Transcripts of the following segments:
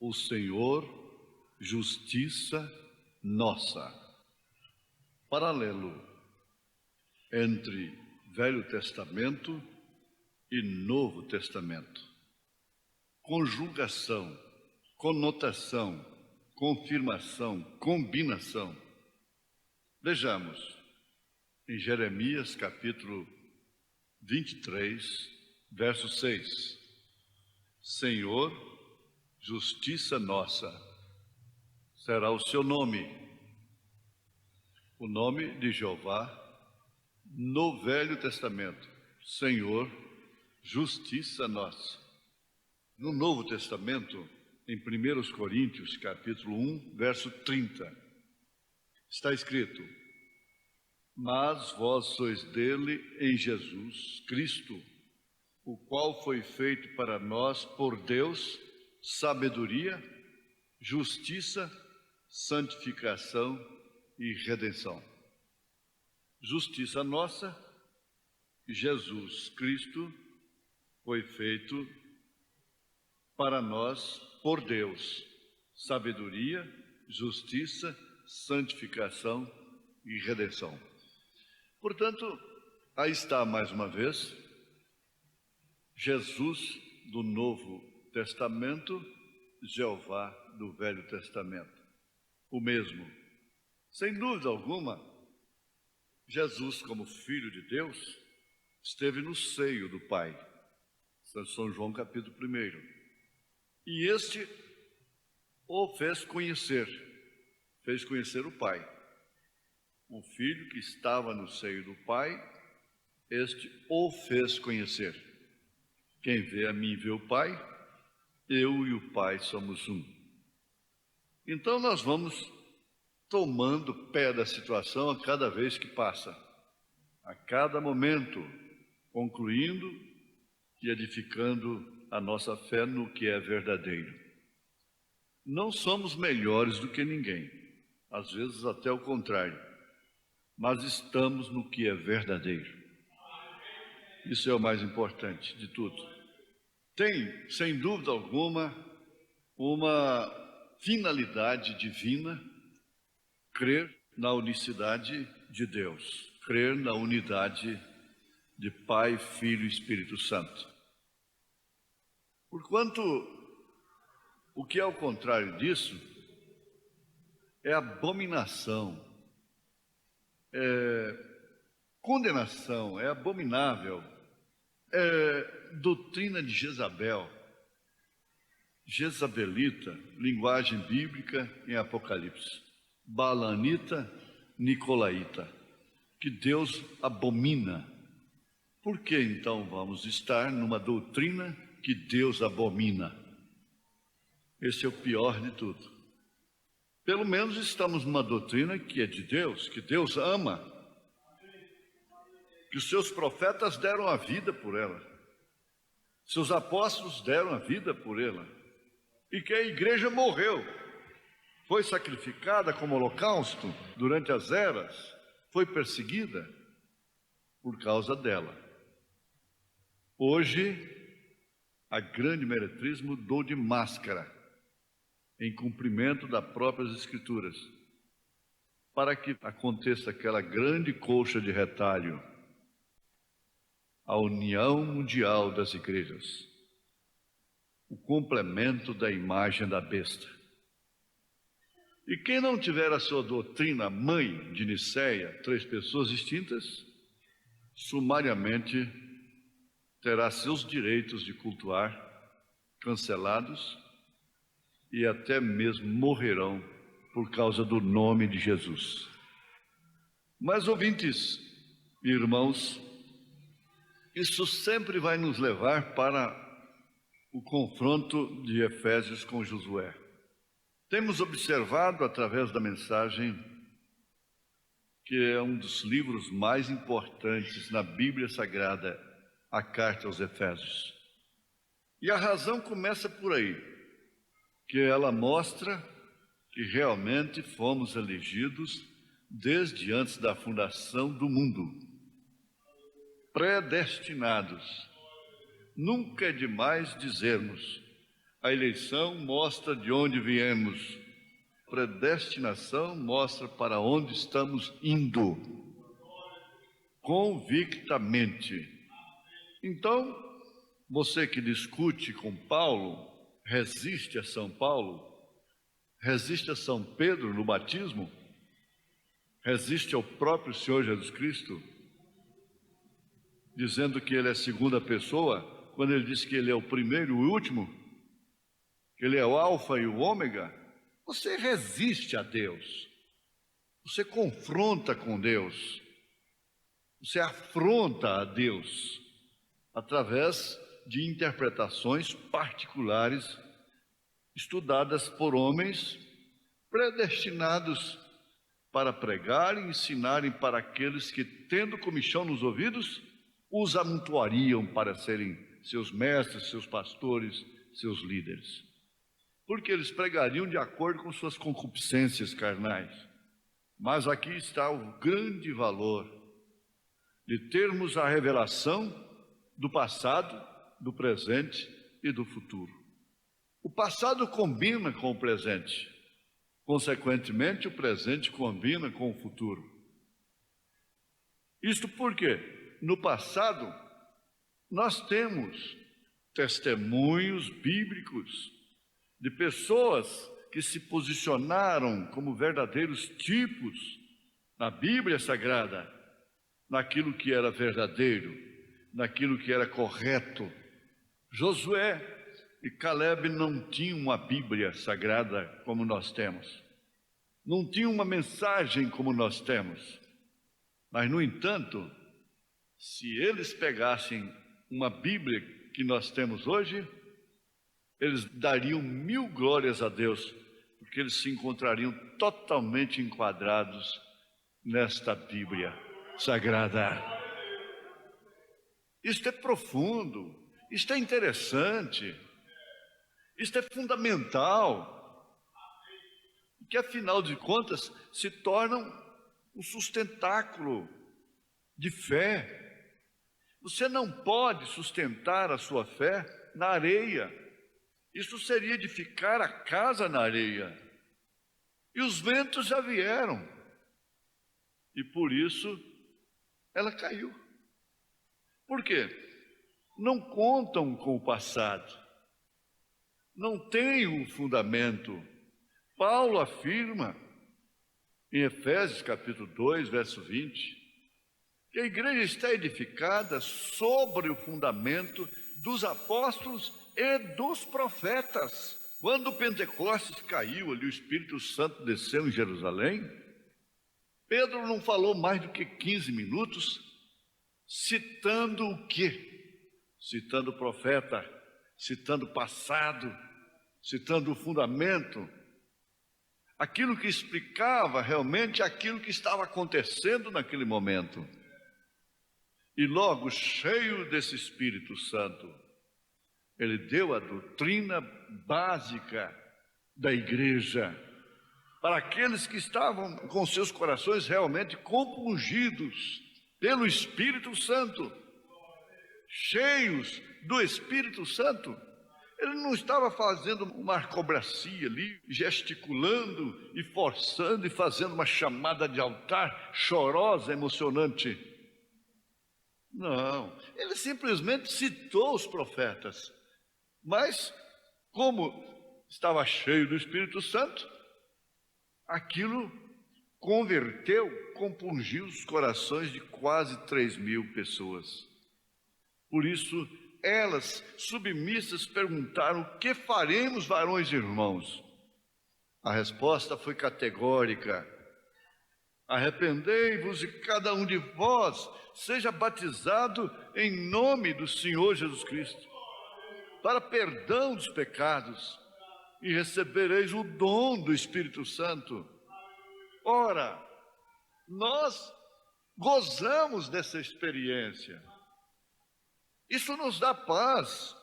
o Senhor, justiça nossa. Paralelo entre Velho Testamento e Novo Testamento. Conjugação, conotação, confirmação, combinação. Vejamos, em Jeremias capítulo 23, verso 6. Senhor, justiça nossa, será o seu nome. O nome de Jeová no Velho Testamento, Senhor, justiça nossa. No Novo Testamento, em 1 Coríntios, capítulo 1, verso 30, está escrito: mas vós sois dele em Jesus Cristo, o qual foi feito para nós por Deus sabedoria, justiça, santificação e redenção. Justiça nossa, Jesus Cristo foi feito para nós por Deus sabedoria, justiça, santificação e redenção. Portanto, aí está mais uma vez Jesus do Novo Testamento, Jeová do Velho Testamento, o mesmo. Sem dúvida alguma, Jesus, como Filho de Deus, esteve no seio do Pai, São João capítulo 1. E este o fez conhecer o Pai. O Filho que estava no seio do Pai, este o fez conhecer. Quem vê a mim vê o Pai, eu e o Pai somos um. Então nós vamos tomando pé da situação a cada vez que passa, a cada momento, concluindo e edificando a nossa fé no que é verdadeiro. Não somos melhores do que ninguém, às vezes até o contrário, mas estamos no que é verdadeiro. Isso é o mais importante de tudo. Tem, sem dúvida alguma, uma finalidade divina, crer na unicidade de Deus, crer na unidade de Pai, Filho e Espírito Santo. Porquanto, o que é o contrário disso é abominação, é condenação, é abominável, é doutrina de Jezabel, jezabelita, linguagem bíblica em Apocalipse, balanita, nicolaíta, que Deus abomina. Por que então vamos estar numa doutrina que Deus abomina? Esse é o pior de tudo. Pelo menos estamos numa doutrina que é de Deus, que Deus ama, que os seus profetas deram a vida por ela, seus apóstolos deram a vida por ela, e que a igreja morreu, foi sacrificada como holocausto durante as eras, foi perseguida por causa dela. Hoje, a grande meretriz mudou de máscara, em cumprimento das próprias Escrituras, para que aconteça aquela grande colcha de retalho, a união mundial das igrejas, o complemento da imagem da besta. E quem não tiver a sua doutrina mãe de Nicéia, 3 pessoas distintas, sumariamente terá seus direitos de cultuar cancelados e até mesmo morrerão por causa do nome de Jesus. Mas, ouvintes e irmãos, isso sempre vai nos levar para o confronto de Efésios com Josué. Temos observado através da mensagem que é um dos livros mais importantes na Bíblia Sagrada, a carta aos Efésios. E a razão começa por aí, que ela mostra que realmente fomos elegidos desde antes da fundação do mundo, predestinados. Nunca é demais dizermos, A eleição mostra de onde viemos. Predestinação mostra para onde estamos indo, convictamente. Então, você que discute com Paulo, resiste a São Paulo, resiste a São Pedro no batismo, resiste ao próprio Senhor Jesus Cristo, dizendo que ele é a segunda pessoa, quando ele diz que ele é o primeiro e o último, que ele é o alfa e o ômega. Você resiste a Deus, você confronta com Deus, você afronta a Deus através de interpretações particulares estudadas por homens predestinados para pregar e ensinarem para aqueles que, tendo comichão nos ouvidos, os amontoariam para serem seus mestres, seus pastores, seus líderes. Porque eles pregariam de acordo com suas concupiscências carnais. Mas aqui está o grande valor de termos a revelação do passado, do presente e do futuro. O passado combina com o presente. Consequentemente, o presente combina com o futuro. Isto porque, no passado, nós temos testemunhos bíblicos de pessoas que se posicionaram como verdadeiros tipos na Bíblia Sagrada, naquilo que era verdadeiro, naquilo que era correto. Josué e Caleb não tinham uma Bíblia Sagrada como nós temos, não tinham uma mensagem como nós temos, mas, no entanto, se eles pegassem uma Bíblia que nós temos hoje, eles dariam 1000 glórias a Deus, porque eles se encontrariam totalmente enquadrados nesta Bíblia Sagrada. Isto é profundo, isto é interessante, isto é fundamental, que afinal de contas se tornam um sustentáculo de fé. Você não pode sustentar a sua fé na areia. Isso seria edificar a casa na areia. E os ventos já vieram. E por isso ela caiu. Por quê? Não contam com o passado. Não tem um fundamento. Paulo afirma em Efésios capítulo 2, verso 20, que a igreja está edificada sobre o fundamento dos apóstolos e dos profetas. Quando o Pentecostes caiu ali, o Espírito Santo desceu em Jerusalém, Pedro não falou mais do que 15 minutos, citando o quê? Citando o profeta, citando o passado, citando o fundamento, aquilo que explicava realmente aquilo que estava acontecendo naquele momento. E logo, cheio desse Espírito Santo, ele deu a doutrina básica da igreja para aqueles que estavam com seus corações realmente compungidos pelo Espírito Santo, cheios do Espírito Santo. Ele não estava fazendo uma arcobracia ali, gesticulando e forçando e fazendo uma chamada de altar chorosa, emocionante. Não, ele simplesmente citou os profetas, mas como estava cheio do Espírito Santo, aquilo converteu, compungiu os corações de quase 3.000 pessoas. Por isso, elas, submissas, perguntaram: o que faremos, varões e irmãos? A resposta foi categórica: arrependei-vos e cada um de vós seja batizado em nome do Senhor Jesus Cristo, para perdão dos pecados, e recebereis o dom do Espírito Santo. Ora, nós gozamos dessa experiência. Isso nos dá paz,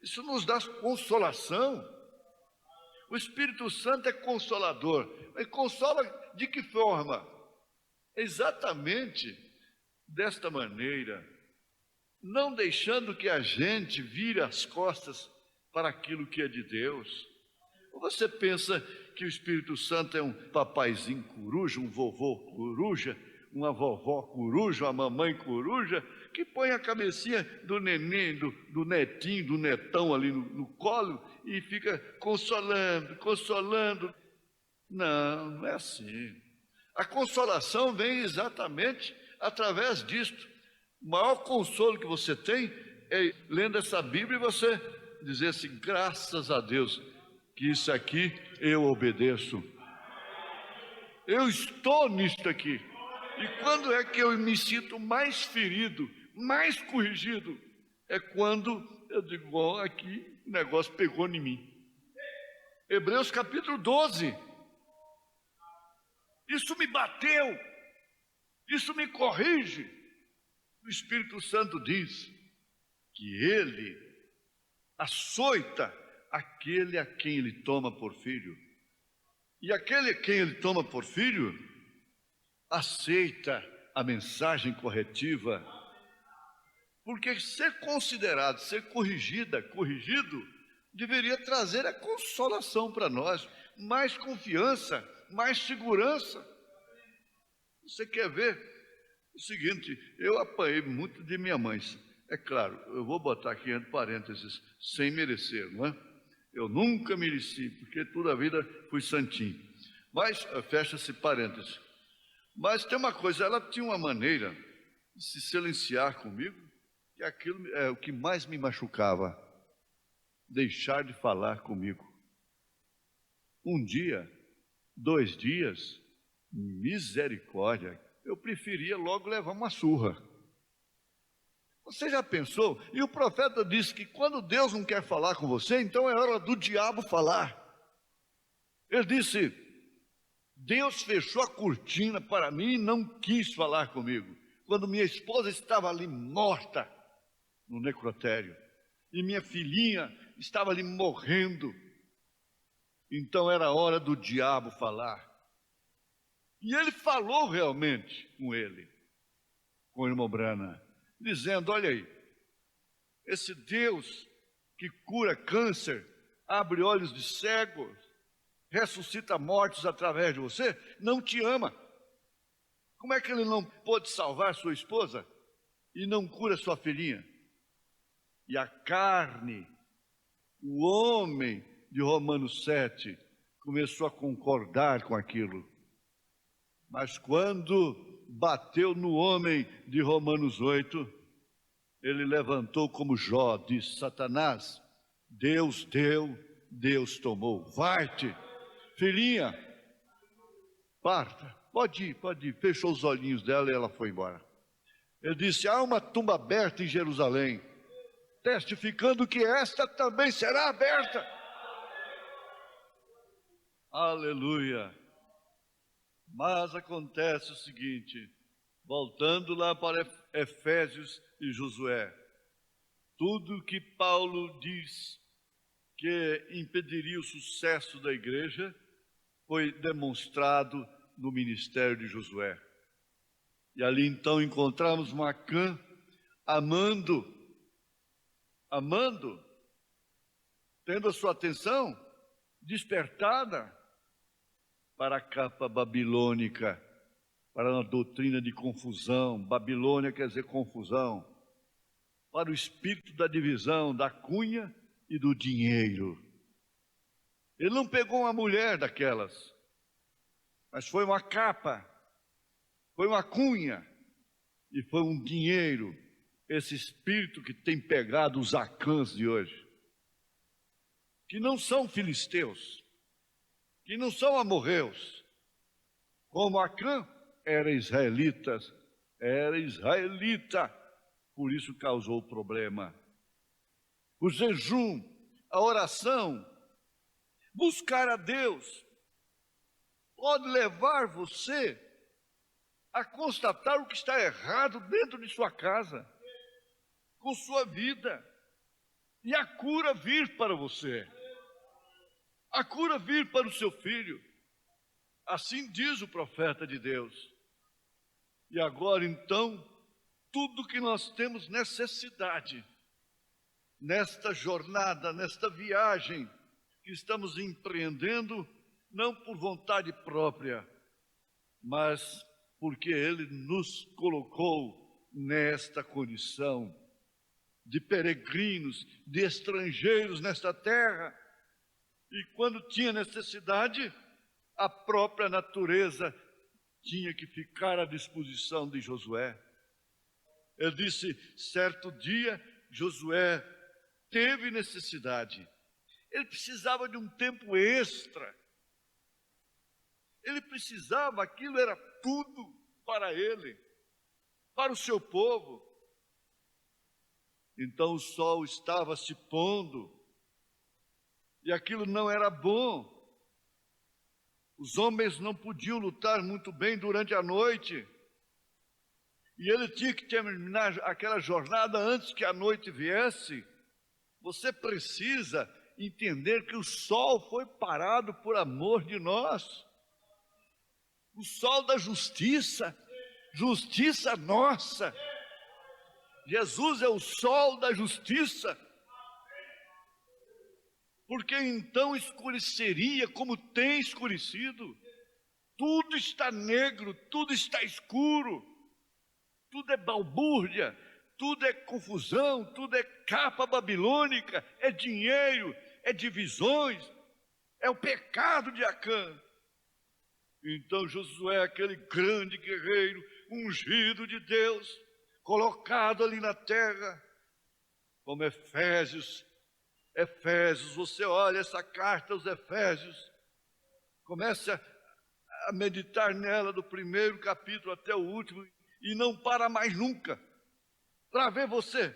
isso nos dá consolação. O Espírito Santo é consolador, mas consola de que forma? Exatamente desta maneira, não deixando que a gente vire as costas para aquilo que é de Deus? Ou você pensa que o Espírito Santo é um papaizinho coruja, um vovô coruja, uma vovó coruja, uma mamãe coruja, que põe a cabecinha do neném, do netinho, do netão ali no colo e fica consolando, consolando? Não, não é assim. A consolação vem exatamente através disto. O maior consolo que você tem é lendo essa Bíblia e você dizer assim: graças a Deus que isso aqui eu obedeço. Eu estou nisto aqui. E quando é que eu me sinto mais ferido, mais corrigido? É quando eu digo: bom, aqui o negócio pegou em mim. Hebreus capítulo 12. Isso me bateu, isso me corrige. O Espírito Santo diz que ele açoita aquele a quem ele toma por filho. E aquele a quem ele toma por filho aceita a mensagem corretiva. Porque ser considerado, ser corrigido, deveria trazer a consolação para nós, mais confiança, mais segurança. Você quer ver o seguinte: eu apanhei muito de minha mãe. É claro, eu vou botar aqui entre parênteses, sem merecer, não é? Eu nunca mereci, porque toda a vida fui santinho. Mas, fecha-se parênteses. Mas tem uma coisa, ela tinha uma maneira de se silenciar comigo, que aquilo é o que mais me machucava, deixar de falar comigo. Um dia, 2 dias, misericórdia, eu preferia logo levar uma surra. Você já pensou? E o profeta disse que quando Deus não quer falar com você, então é hora do diabo falar. Ele disse: Deus fechou a cortina para mim e não quis falar comigo. Quando minha esposa estava ali morta no necrotério e minha filhinha estava ali morrendo, então era hora do diabo falar. E ele falou realmente com ele, com o irmão Brana, dizendo: olha aí, esse Deus que cura câncer, abre olhos de cegos, ressuscita mortos através de você, não te ama. Como é que ele não pôde salvar sua esposa e não cura sua filhinha? E a carne, o homem de Romanos 7, começou a concordar com aquilo. Mas quando bateu no homem de Romanos 8, ele levantou como Jó, disse: Satanás, Deus deu, Deus tomou. Vai-te, filhinha, parta, pode ir. Fechou os olhinhos dela e ela foi embora. Ele disse: há uma tumba aberta em Jerusalém, testificando que esta também será aberta. Aleluia. Mas acontece o seguinte, voltando lá para Efésios e Josué, tudo que Paulo diz que impediria o sucesso da igreja foi demonstrado no ministério de Josué. E ali então encontramos Macã amando, tendo a sua atenção despertada para a capa babilônica, para uma doutrina de confusão. Babilônia quer dizer confusão. Para o espírito da divisão, da cunha e do dinheiro. Ele não pegou uma mulher daquelas, mas foi uma capa, foi uma cunha e foi um dinheiro. Esse espírito que tem pegado os Acãs de hoje, que não são filisteus, que não são amorreus, como Acã era israelita, por isso causou problema. O jejum, a oração, buscar a Deus, pode levar você a constatar o que está errado dentro de sua casa, com sua vida, e a cura vir para você. A cura vir para o seu filho. Assim diz o profeta de Deus. E agora então, tudo que nós temos necessidade nesta jornada, nesta viagem que estamos empreendendo, não por vontade própria, mas porque Ele nos colocou nesta condição de peregrinos, de estrangeiros nesta terra. E quando tinha necessidade, a própria natureza tinha que ficar à disposição de Josué. Ele disse, certo dia, Josué teve necessidade. Ele precisava de um tempo extra. Ele precisava, aquilo era tudo para ele, para o seu povo. Então o sol estava se pondo, e aquilo não era bom. Os homens não podiam lutar muito bem durante a noite, e ele tinha que terminar aquela jornada antes que a noite viesse. Você precisa entender que o sol foi parado por amor de nós. O sol da justiça, justiça nossa. Jesus é o sol da justiça. Porque então escureceria como tem escurecido. Tudo está negro, tudo está escuro, tudo é balbúrdia, tudo é confusão, tudo é capa babilônica, é dinheiro, é divisões, é o pecado de Acã. Então Josué, aquele grande guerreiro, ungido de Deus, colocado ali na terra, como Efésios, você olha essa carta aos Efésios, comece a meditar nela do primeiro capítulo até o último, e não para mais nunca, para ver você,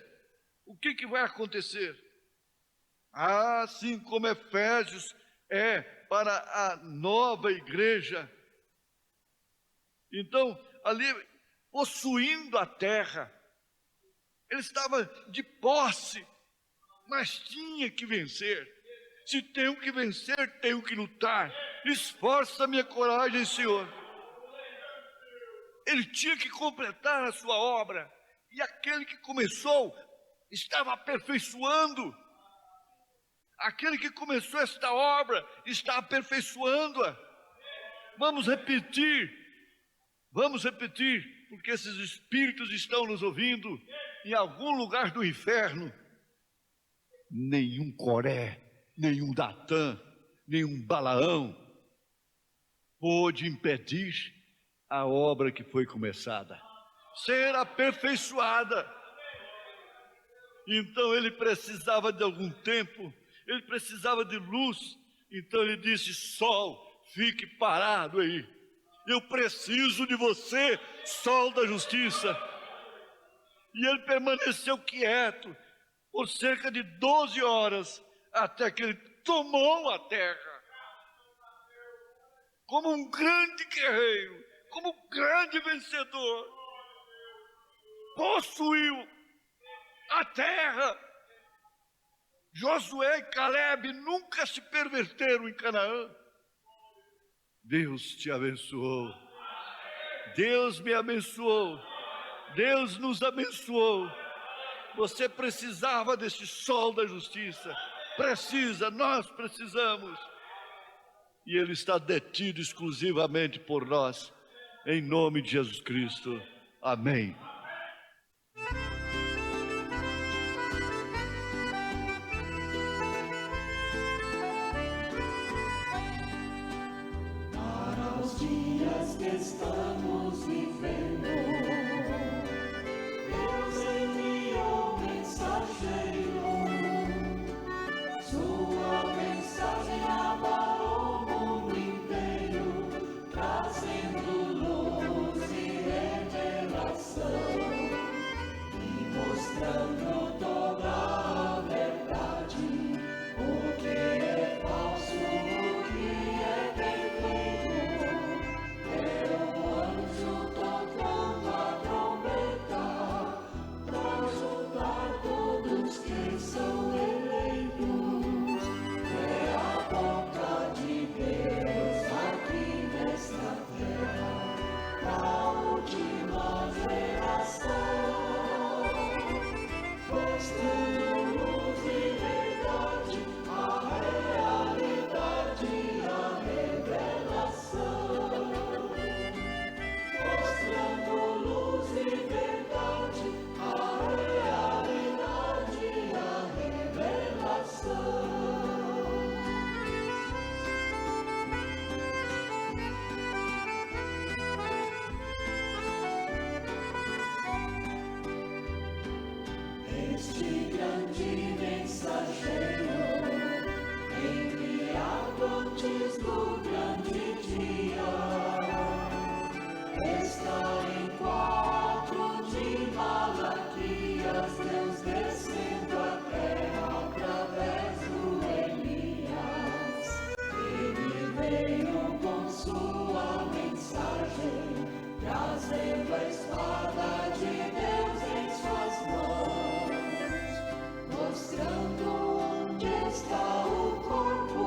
o que vai acontecer. Assim como Efésios é para a nova igreja. Então, ali, possuindo a terra, ele estava de posse, mas tinha que vencer. Se tenho que vencer, tenho que lutar. Esforça minha coragem, Senhor. Ele tinha que completar a sua obra, e aquele que começou estava aperfeiçoando. Aquele que começou esta obra está aperfeiçoando-a. Vamos repetir, porque esses espíritos estão nos ouvindo em algum lugar do inferno. Nenhum Coré, nenhum Datã, nenhum Balaão pôde impedir a obra que foi começada, ser aperfeiçoada. Então ele precisava de algum tempo, ele precisava de luz. Então ele disse, sol, fique parado aí. Eu preciso de você, sol da justiça. E ele permaneceu quieto por cerca de 12 horas, até que ele tomou a terra. Como um grande guerreiro, como um grande vencedor, possuiu a terra. Josué e Caleb nunca se perverteram em Canaã. Deus te abençoou. Deus me abençoou. Deus nos abençoou. Você precisava desse sol da justiça. Precisa, nós precisamos. E ele está detido exclusivamente por nós. Em nome de Jesus Cristo. Amém. Estamos vivendo, Deus enviou mensageiro, sua mensagem abalou o mundo inteiro, trazendo luz e revelação, e mostrando toda a verdade, o que é falso, o que é perfeito. É o sua mensagem, trazendo a espada de Deus em suas mãos, mostrando onde está o corpo,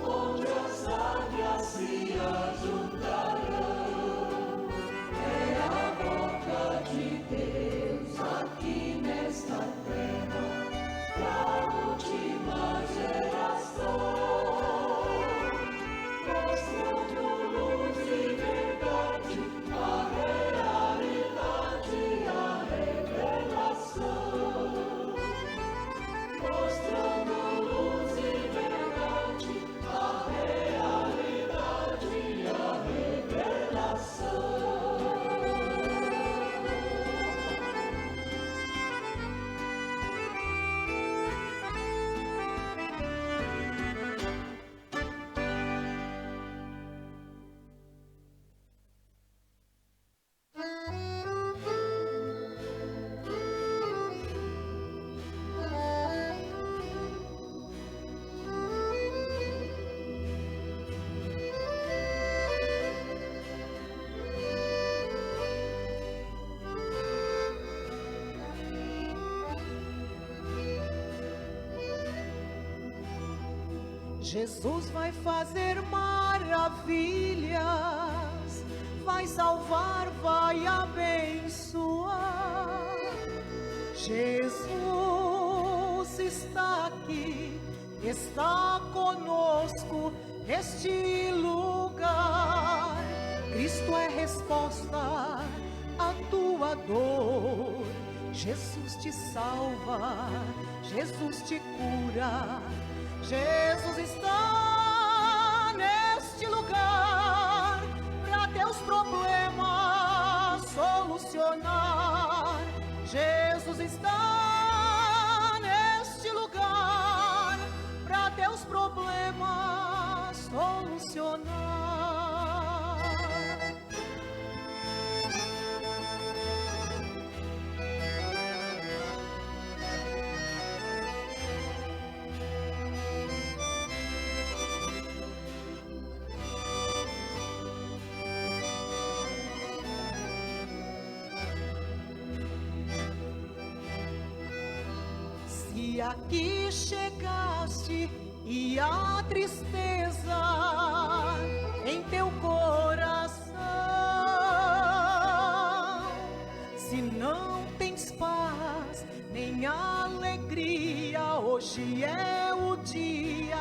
onde as águias se ajuntarão. É a boca de Deus aqui nesta terra, pra última geração, mostrando luz e verdade, a realidade e a revelação. Mostrando luz e verdade, a realidade e a revelação. Jesus vai fazer maravilhas, vai salvar, vai abençoar. Jesus está aqui, está conosco neste lugar. Cristo é resposta à tua dor. Jesus te salva, Jesus te cura. Jesus está neste lugar para teus problemas solucionar. Jesus está neste lugar para teus problemas solucionar. Se aqui chegaste e há tristeza em teu coração, se não tens paz nem alegria, hoje é o dia.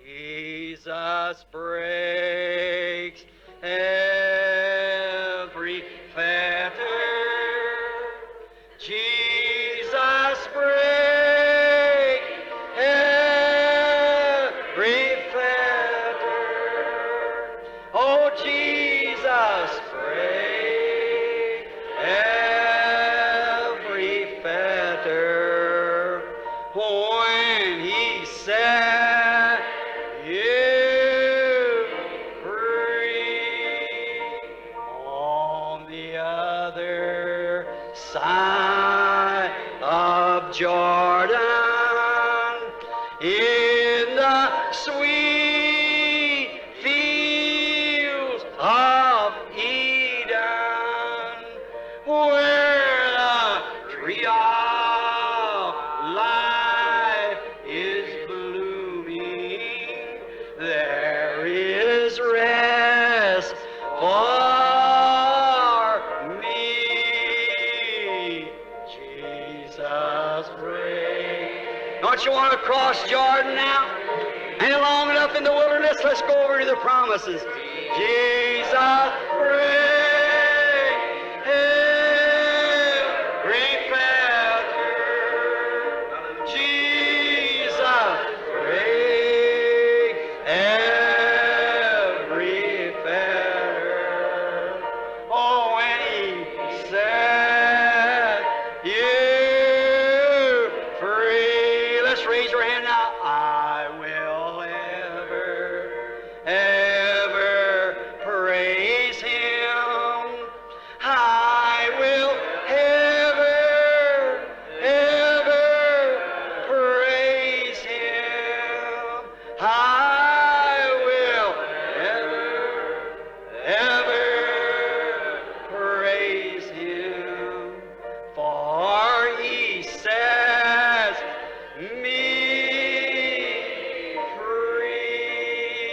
Jesus breaks every fetter. Jesus breaks every fetter. Oh, Jesus breaks every fetter. When he said, you free. On the other side of Jordan, in the sweet fields of Eden, where the tree of life is blooming, there is rest for me. Jesus prays. Don't you want to cross Jordan now? Ain't it long enough in the wilderness? Let's go over to the promises. Jesus prays. Every fetter. Oh, when he said raise your hand now. I will ever praise Him. I will ever praise Him. I will ever praise Him. For He sets me free.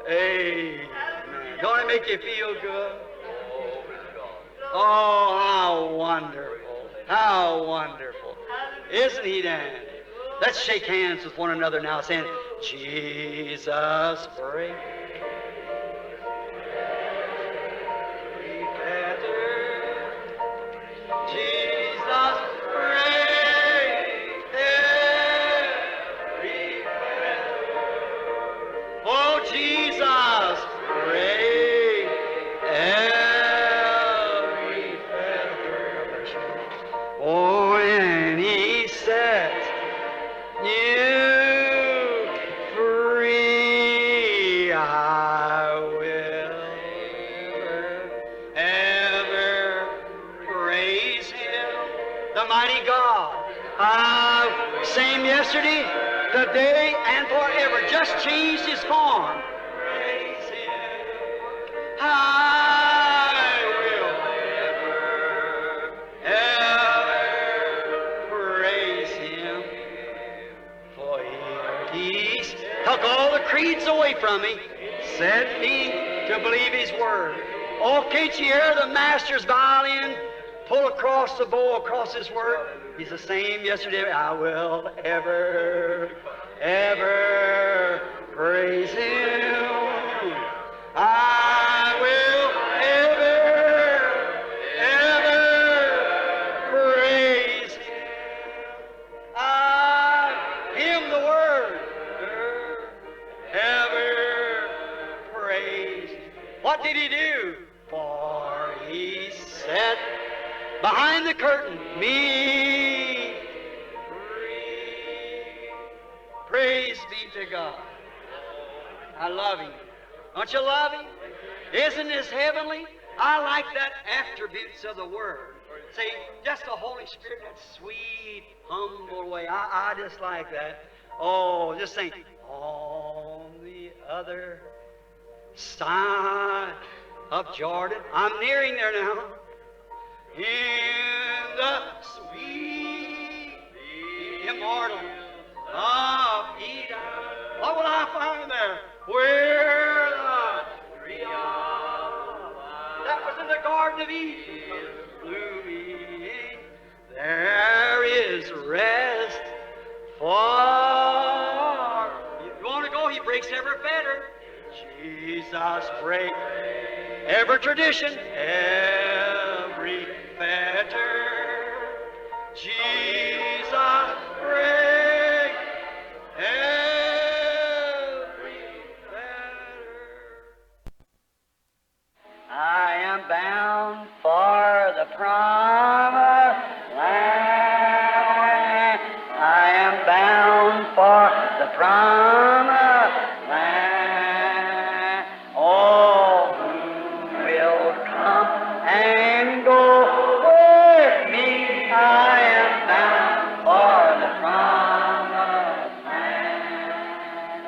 Amen. Don't it make you feel good? Oh, how wonderful. How wonderful. Isn't He then? Let's shake hands with one another now, saying, Jesus, break. Jesus, break every fetter. Oh, Jesus, break every fetter. Oh, and He sets you free. I will ever praise Him, the mighty God. Same yesterday, today, and forever. Just changed His form. Praise Him. I will ever praise Him. For He's took all the creeds away from me, set me to believe His Word. Oh, can't you hear the Master's violin pull across the bow, across His Word? He's the same yesterday. I will ever praise Him. I will ever praise Him. Him, the Word, ever praise. What did He do? For He set behind the curtain me free. Praise be to God. I love Him. Don't you love Him? Isn't this heavenly? I like that attributes of the Word. See, just the Holy Spirit, that sweet, humble way. I just like that. Oh, just think, on the other side of Jordan. I'm nearing there now. In the sweet immortal of Eden. What will I find there? Where the tree of life that was in the Garden of Eden blooming, there is rest for. You want to go? He breaks every fetter. Jesus break every tradition, every fetter. Jesus break every fetter. I am bound for the promised land. I am bound for the promised land. Oh, who will come and go with me? I am bound for the promised land.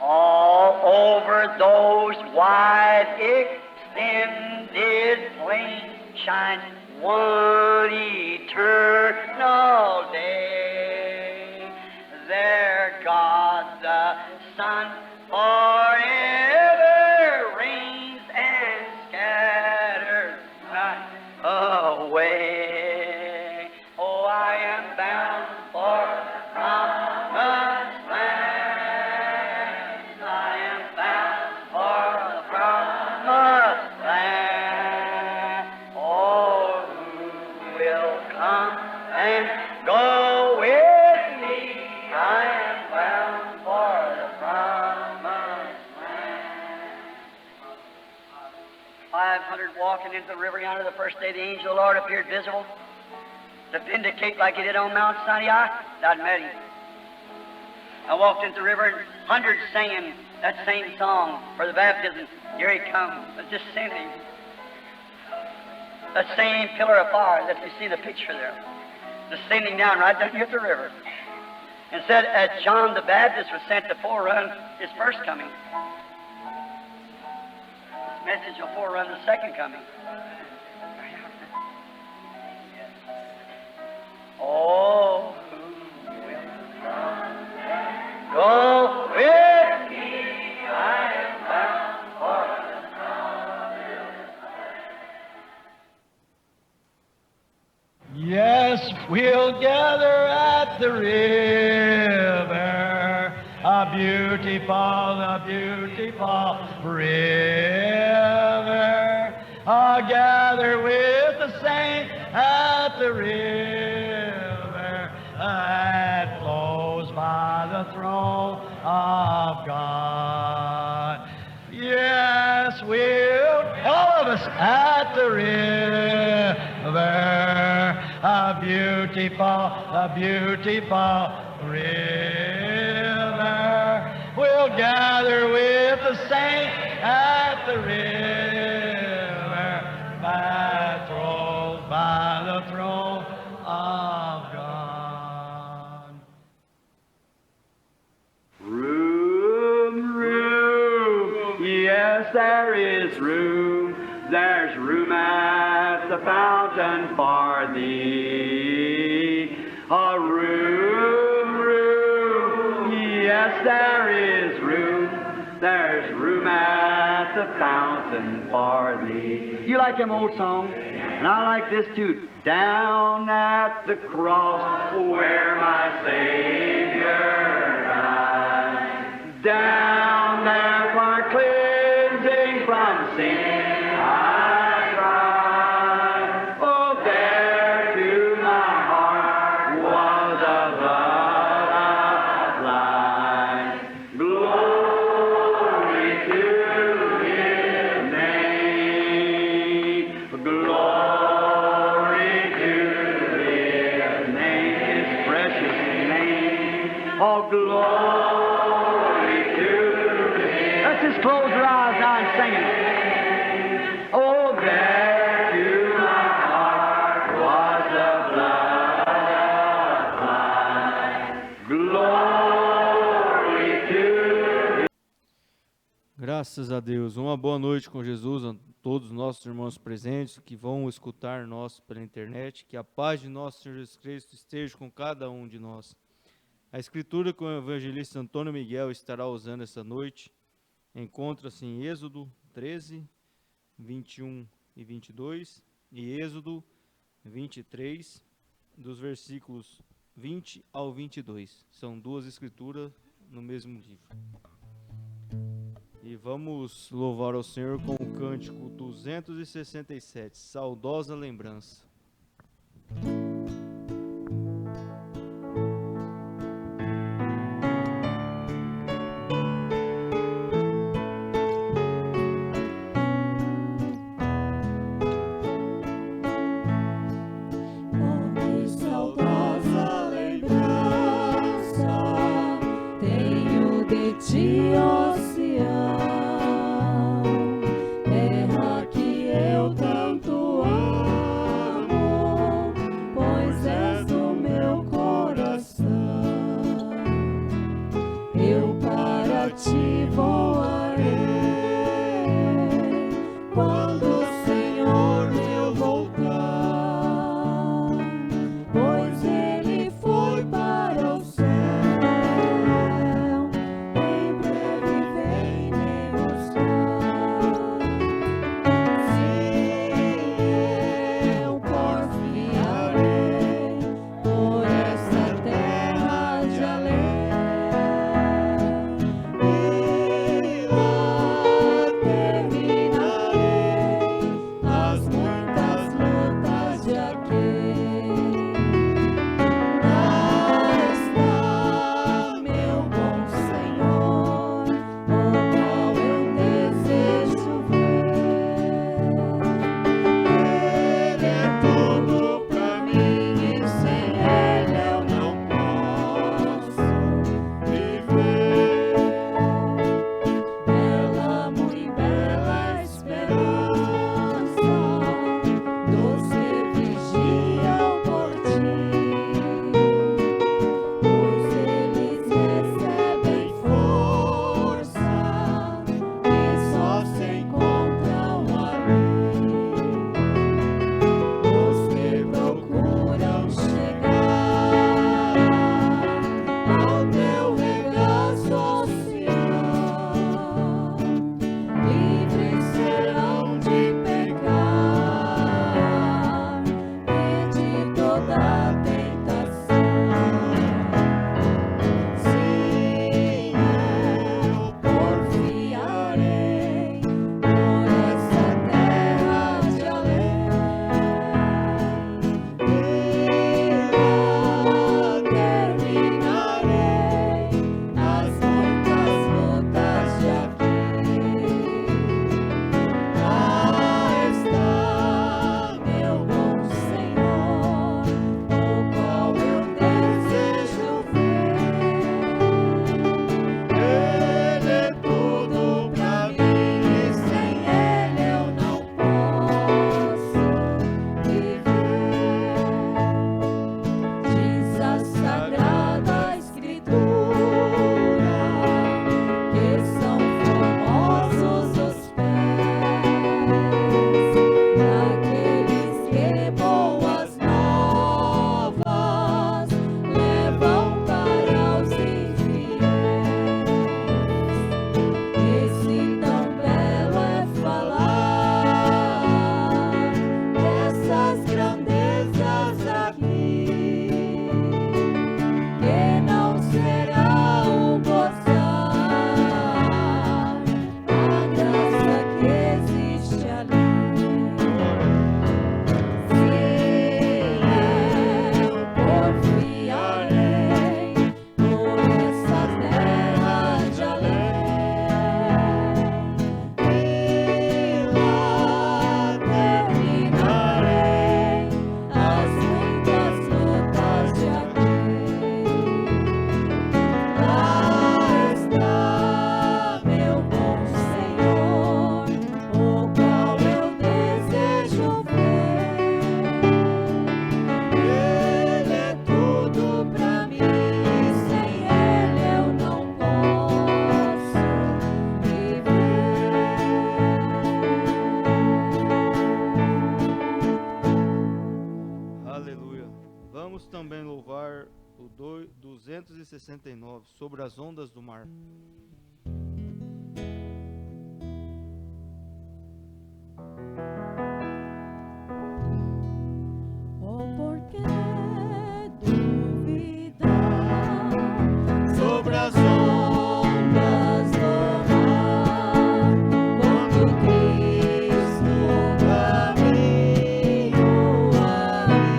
All over those wide extended plains shine one eternal day. There God the Son forever reigns and scatters night away. Oh, I am bound for promised land. I am bound for the promised land. Oh, who will come and go with me? I am bound for the promised land. 500 walking into the river yonder the first day the angel of the Lord appeared visible to vindicate like he did on Mount Sinai. I'd met him. I walked into the river and hundreds singing that same song for the baptism. Here he comes, descending. That same pillar of fire that you see the picture there, descending down right down here at the river. And said, as John the Baptist was sent to forerun his first coming, this message will forerun the second coming. Oh, who will go with me? I am bound for Yes, we'll gather at the river, a beautiful river. I'll gather with the saints at the river that flows by the throne of God. Yes, we'll, all of us, at the river, a beautiful river. We'll gather with the saints at the river that flows by the throne of God. room. Yes, there is room. There's room at the fountain for thee. A room. Yes, there is room. There's room at the fountain for thee. You like them old songs? And I like this too. Down at the cross where my Savior died. Down there for cleansing from sin. Graças a Deus. Uma boa noite com Jesus a todos os nossos irmãos presentes que vão escutar nós pela internet. Que a paz de nosso Senhor Jesus Cristo esteja com cada um de nós. A escritura que o evangelista Antônio Miguel estará usando essa noite encontra-se em Êxodo 13, 21 e 22 e Êxodo 23, dos versículos 20 ao 22. São duas escrituras no mesmo livro. E vamos louvar ao Senhor com o cântico 267, Saudosa Lembrança. Terra que eu tanto amo. 269, sobre as ondas do mar. Oh, por que duvidar Sobre as ondas do mar, quando Cristo caminhou ali,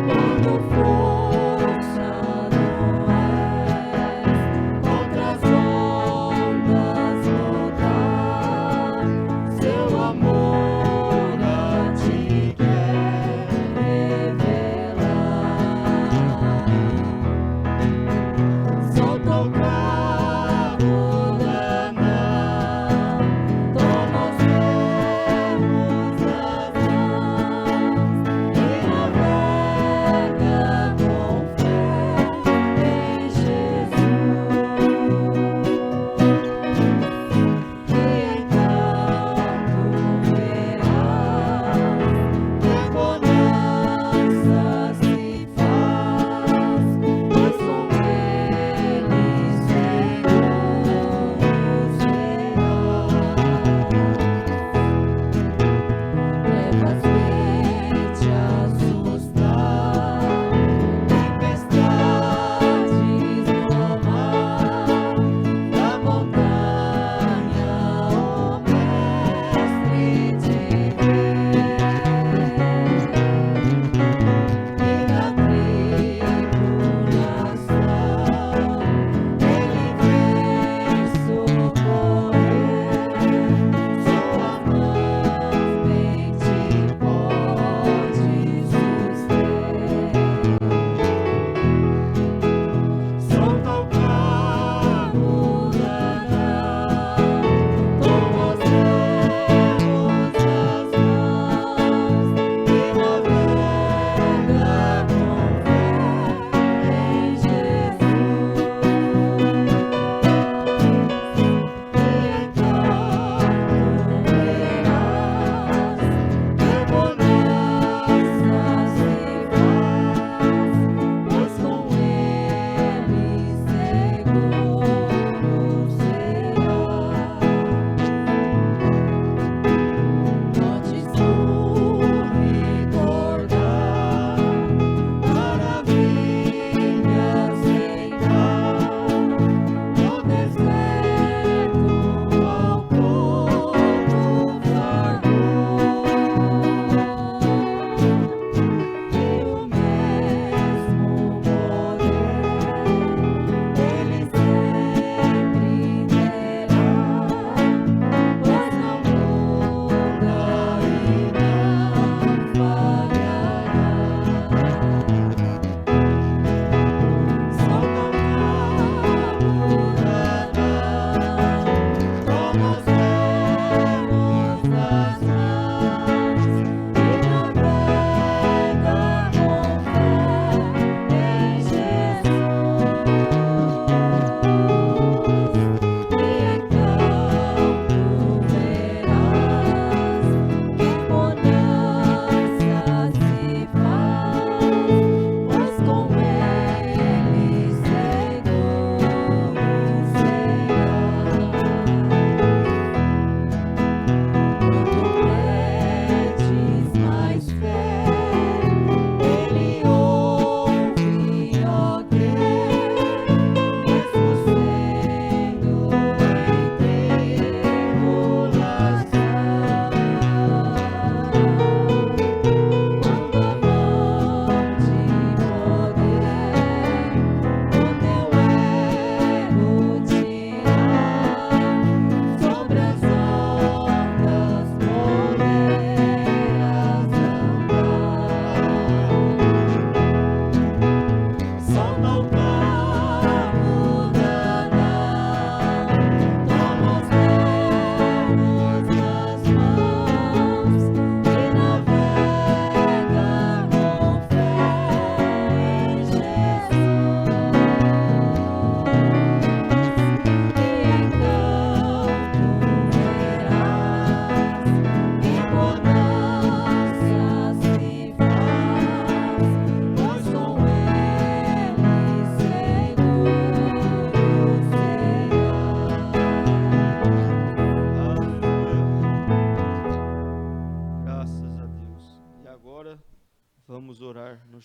quando força não há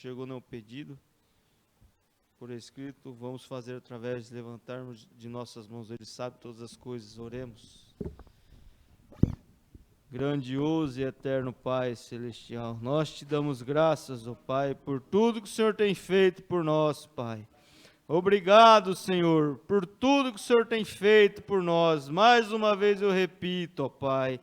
chegou nenhum pedido por escrito, vamos fazer através de levantarmos de nossas mãos. Ele sabe todas as coisas. Oremos. Grandioso e eterno Pai Celestial, nós te damos graças, ó Pai, por tudo que o Senhor tem feito por nós, Pai. Obrigado, Senhor, por tudo que o Senhor tem feito por nós. Mais uma vez eu repito, ó Pai.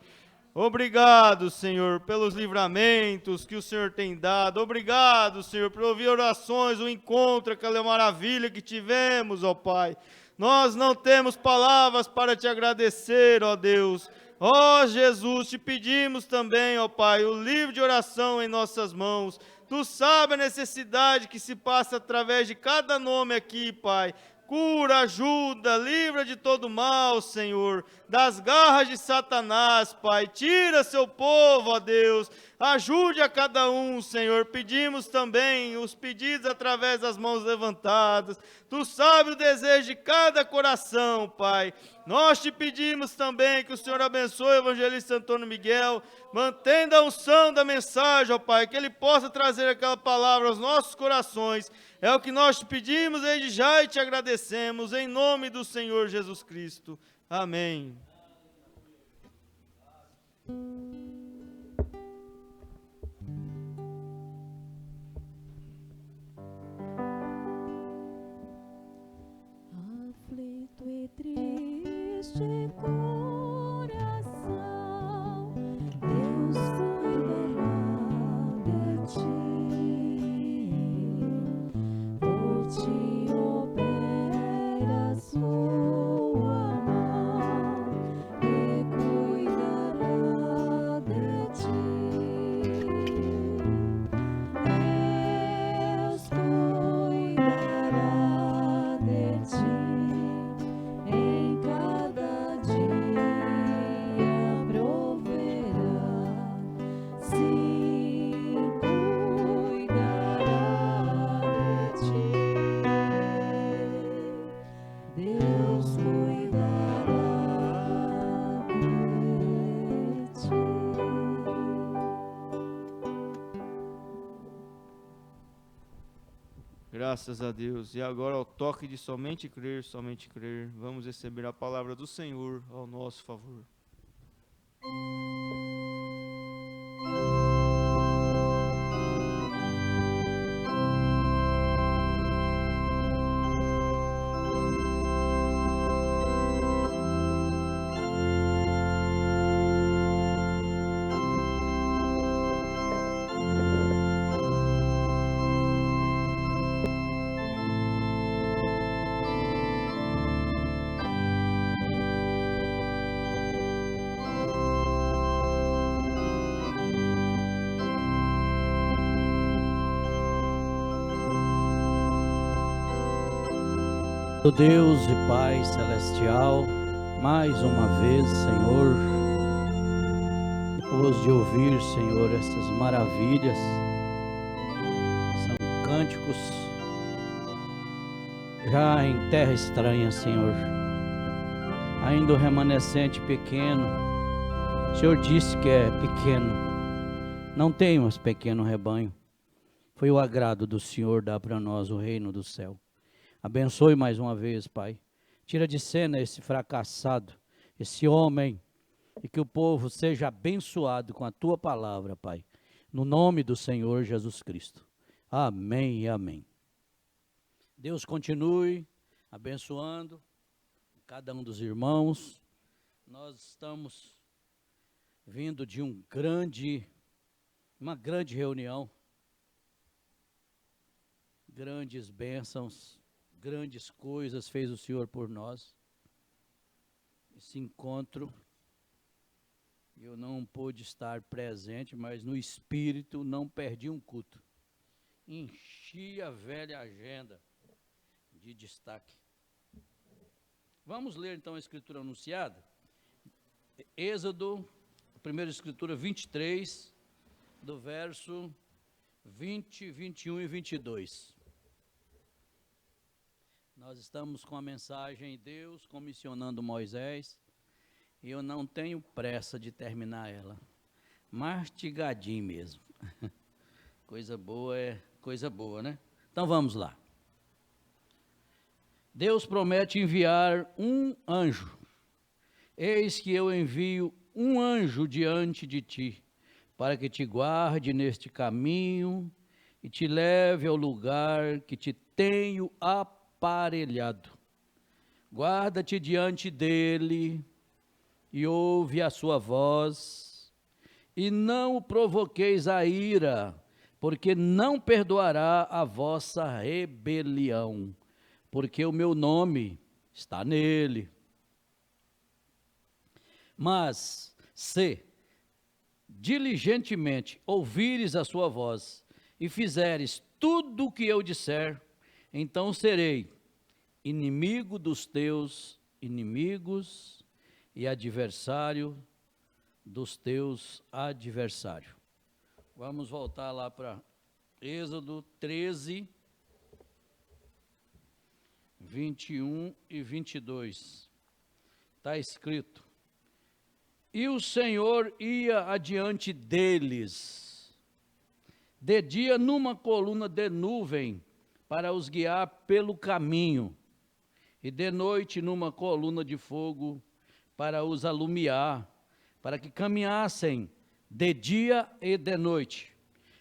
Obrigado, Senhor, pelos livramentos que o Senhor tem dado. Obrigado, Senhor, por ouvir orações, o encontro, aquela maravilha que tivemos, ó Pai. Nós não temos palavras para te agradecer, ó Deus. Ó Jesus, te pedimos também, ó Pai, o livro de oração em nossas mãos. Tu sabes a necessidade que se passa através de cada nome aqui, Pai. Cura, ajuda, livra de todo mal, Senhor, das garras de Satanás, Pai. Tira seu povo, ó Deus. Ajude a cada um, Senhor. Pedimos também os pedidos através das mãos levantadas. Tu sabes o desejo de cada coração, Pai. Nós te pedimos também que o Senhor abençoe o evangelista Antônio Miguel, mantendo a unção da mensagem, ó Pai, que ele possa trazer aquela palavra aos nossos corações. É o que nós te pedimos desde já e te agradecemos, em nome do Senhor Jesus Cristo. Amém. Aflito e triste coração, Deus cuidará de ti, por ti opera sua mão e cuidará de ti. Deus cuidará de ti. Em cada dia proverá, sim, cuidará de ti. Deus cuidará de ti. Graças a Deus. E agora, ao toque de somente crer, vamos receber a palavra do Senhor ao nosso favor. Deus e Pai Celestial, mais uma vez, Senhor, depois de ouvir, Senhor, essas maravilhas, são cânticos já em terra estranha, Senhor, ainda o remanescente pequeno. O Senhor disse que é pequeno, não tem mais pequeno rebanho. Foi o agrado do Senhor dar para nós o reino do céu. Abençoe mais uma vez, Pai. Tira de cena esse fracassado, esse homem, e que o povo seja abençoado com a Tua palavra, Pai. No nome do Senhor Jesus Cristo. Amém e amém. Deus continue abençoando cada um dos irmãos. Nós estamos vindo de uma grande reunião, grandes bênçãos, grandes coisas fez o Senhor por nós. Esse encontro, eu não pude estar presente, mas no espírito não perdi um culto. Enchi a velha agenda de destaque. Vamos ler então a escritura anunciada. Êxodo, a primeira escritura 23, do verso 20, 21 e 22. Nós estamos com a mensagem Deus comissionando Moisés, e eu não tenho pressa de terminar ela, mastigadinho mesmo. Coisa boa é coisa boa, né? Então vamos lá. Deus promete enviar um anjo. Eis que eu envio um anjo diante de ti, para que te guarde neste caminho e te leve ao lugar que te tenho aparelhado. Guarda-te diante dele e ouve a sua voz, e não o provoqueis a ira, porque não perdoará a vossa rebelião, porque o meu nome está nele. Mas se diligentemente ouvires a sua voz e fizeres tudo o que eu disser, então serei inimigo dos teus inimigos e adversário dos teus adversários. Vamos voltar lá para Êxodo 13, 21 e 22. Está escrito: e o Senhor ia adiante deles, de dia numa coluna de nuvem, para os guiar pelo caminho, e de noite numa coluna de fogo, para os alumiar, para que caminhassem de dia e de noite.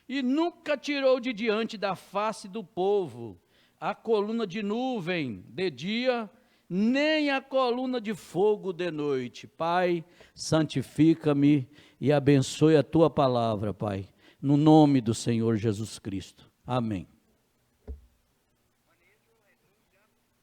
E nunca tirou de diante da face do povo a coluna de nuvem de dia, nem a coluna de fogo de noite. Pai, santifica-me e abençoe a tua palavra, Pai, no nome do Senhor Jesus Cristo. Amém.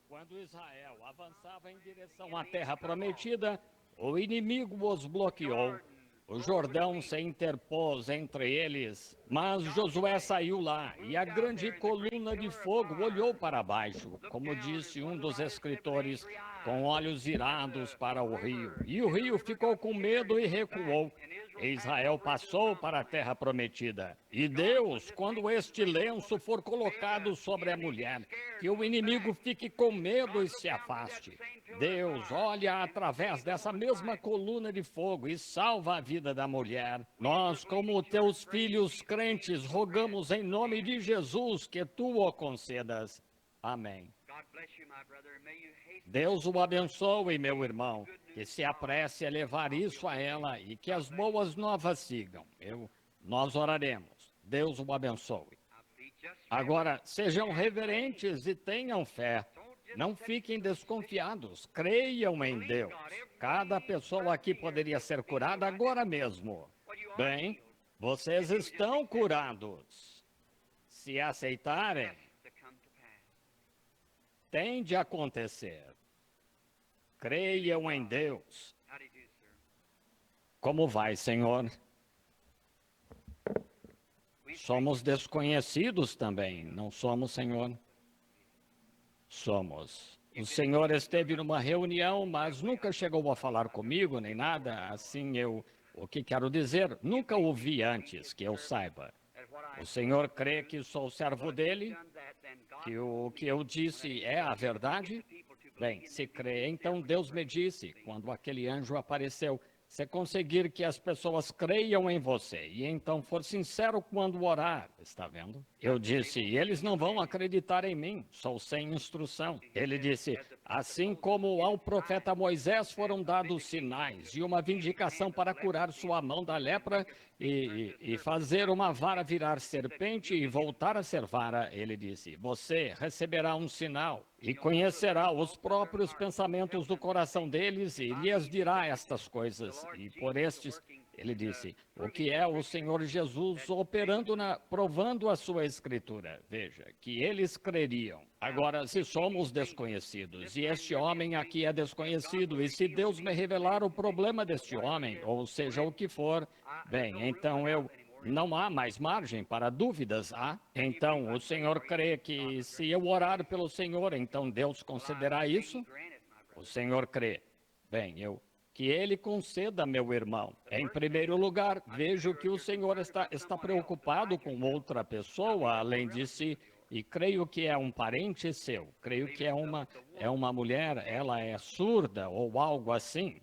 Quando Israel avançava em direção à terra prometida, o inimigo os bloqueou. O Jordão se interpôs entre eles, mas Josué saiu lá, e a grande coluna de fogo olhou para baixo, como disse um dos escritores, com olhos virados para o rio. E o rio ficou com medo e recuou. E Israel passou para a terra prometida. E Deus, quando este lenço for colocado sobre a mulher, que o inimigo fique com medo e se afaste. Deus olha através dessa mesma coluna de fogo e salva a vida da mulher. Nós, como teus filhos crentes, rogamos em nome de Jesus que tu o concedas. Amém. Deus o abençoe, meu irmão, que se apresse a levar isso a ela e que as boas novas sigam. Nós oraremos. Deus o abençoe. Agora, sejam reverentes e tenham fé. Não fiquem desconfiados, creiam em Deus. Cada pessoa aqui poderia ser curada agora mesmo. Bem, vocês estão curados. Se aceitarem, tem de acontecer. Creiam em Deus. Como vai, Senhor? Somos desconhecidos também, não somos, Senhor? Somos. O Senhor esteve numa reunião, mas nunca chegou a falar comigo, nem nada. Assim, o que quero dizer, nunca ouvi antes, que eu saiba. O Senhor crê que sou servo dele? Que o que eu disse é a verdade? Bem, se crê, então Deus me disse, quando aquele anjo apareceu, se conseguir que as pessoas creiam em você, e então for sincero quando orar, está vendo? Eu disse, eles não vão acreditar em mim, sou sem instrução. Ele disse, assim como ao profeta Moisés foram dados sinais e uma vindicação para curar sua mão da lepra e fazer uma vara virar serpente e voltar a ser vara, ele disse, você receberá um sinal e conhecerá os próprios pensamentos do coração deles e lhes dirá estas coisas. E por estes, ele disse, o que é o Senhor Jesus operando provando a sua escritura. Veja, que eles creriam. Agora, se somos desconhecidos, e este homem aqui é desconhecido, e se Deus me revelar o problema deste homem, ou seja, o que for, bem, então não há mais margem para dúvidas, há? Então, o Senhor crê que se eu orar pelo Senhor, então Deus concederá isso? O Senhor crê. Bem, que ele conceda, meu irmão. Em primeiro lugar, vejo que o Senhor está preocupado com outra pessoa, além de si, e creio que é um parente seu. Creio que é uma mulher, ela é surda ou algo assim.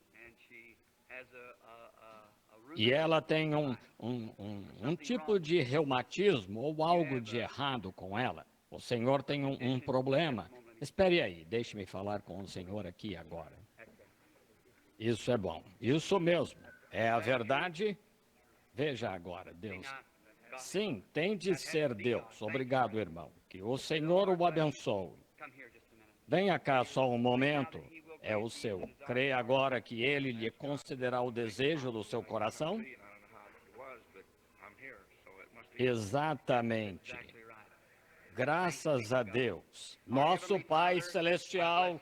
e ela tem um tipo de reumatismo ou algo de errado com ela. O senhor tem um problema. Espere aí, deixe-me falar com o senhor aqui agora. Isso é bom. Isso mesmo. É a verdade? Veja agora, Deus. Sim, tem de ser Deus. Obrigado, irmão. Que o Senhor o abençoe. Venha cá só um momento. É o seu. Crê agora que ele lhe concederá o desejo do seu coração? Exatamente. Graças a Deus. Nosso Pai Celestial,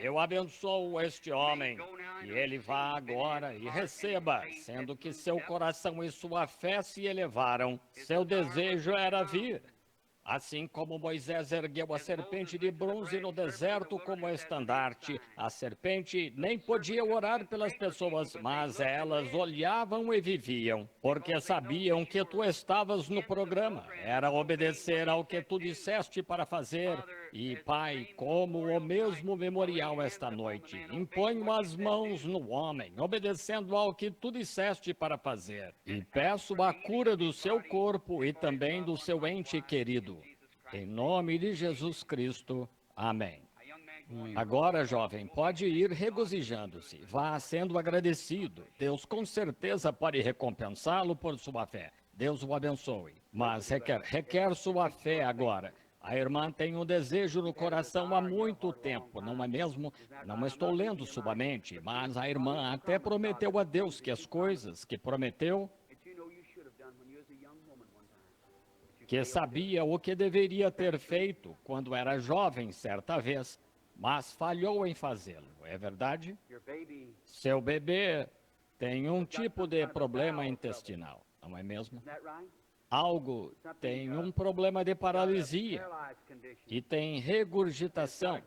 eu abençoo este homem. Que ele vá agora e receba, sendo que seu coração e sua fé se elevaram. Seu desejo era vir. Assim como Moisés ergueu a serpente de bronze no deserto como estandarte, a serpente nem podia orar pelas pessoas, mas elas olhavam e viviam, porque sabiam que tu estavas no programa. Era obedecer ao que tu disseste para fazer. E, Pai, como o mesmo memorial esta noite, imponho as mãos no homem, obedecendo ao que tu disseste para fazer. E peço a cura do seu corpo e também do seu ente querido. Em nome de Jesus Cristo. Amém. Agora, jovem, pode ir regozijando-se. Vá sendo agradecido. Deus com certeza pode recompensá-lo por sua fé. Deus o abençoe. Mas requer sua fé agora. A irmã tem um desejo no coração há muito tempo, não é mesmo? Não estou lendo sua mente, mas a irmã até prometeu a Deus que as coisas que prometeu, que sabia o que deveria ter feito quando era jovem certa vez, mas falhou em fazê-lo, é verdade? Seu bebê tem um tipo de problema intestinal, não é mesmo? Algo tem um problema de paralisia e tem regurgitação.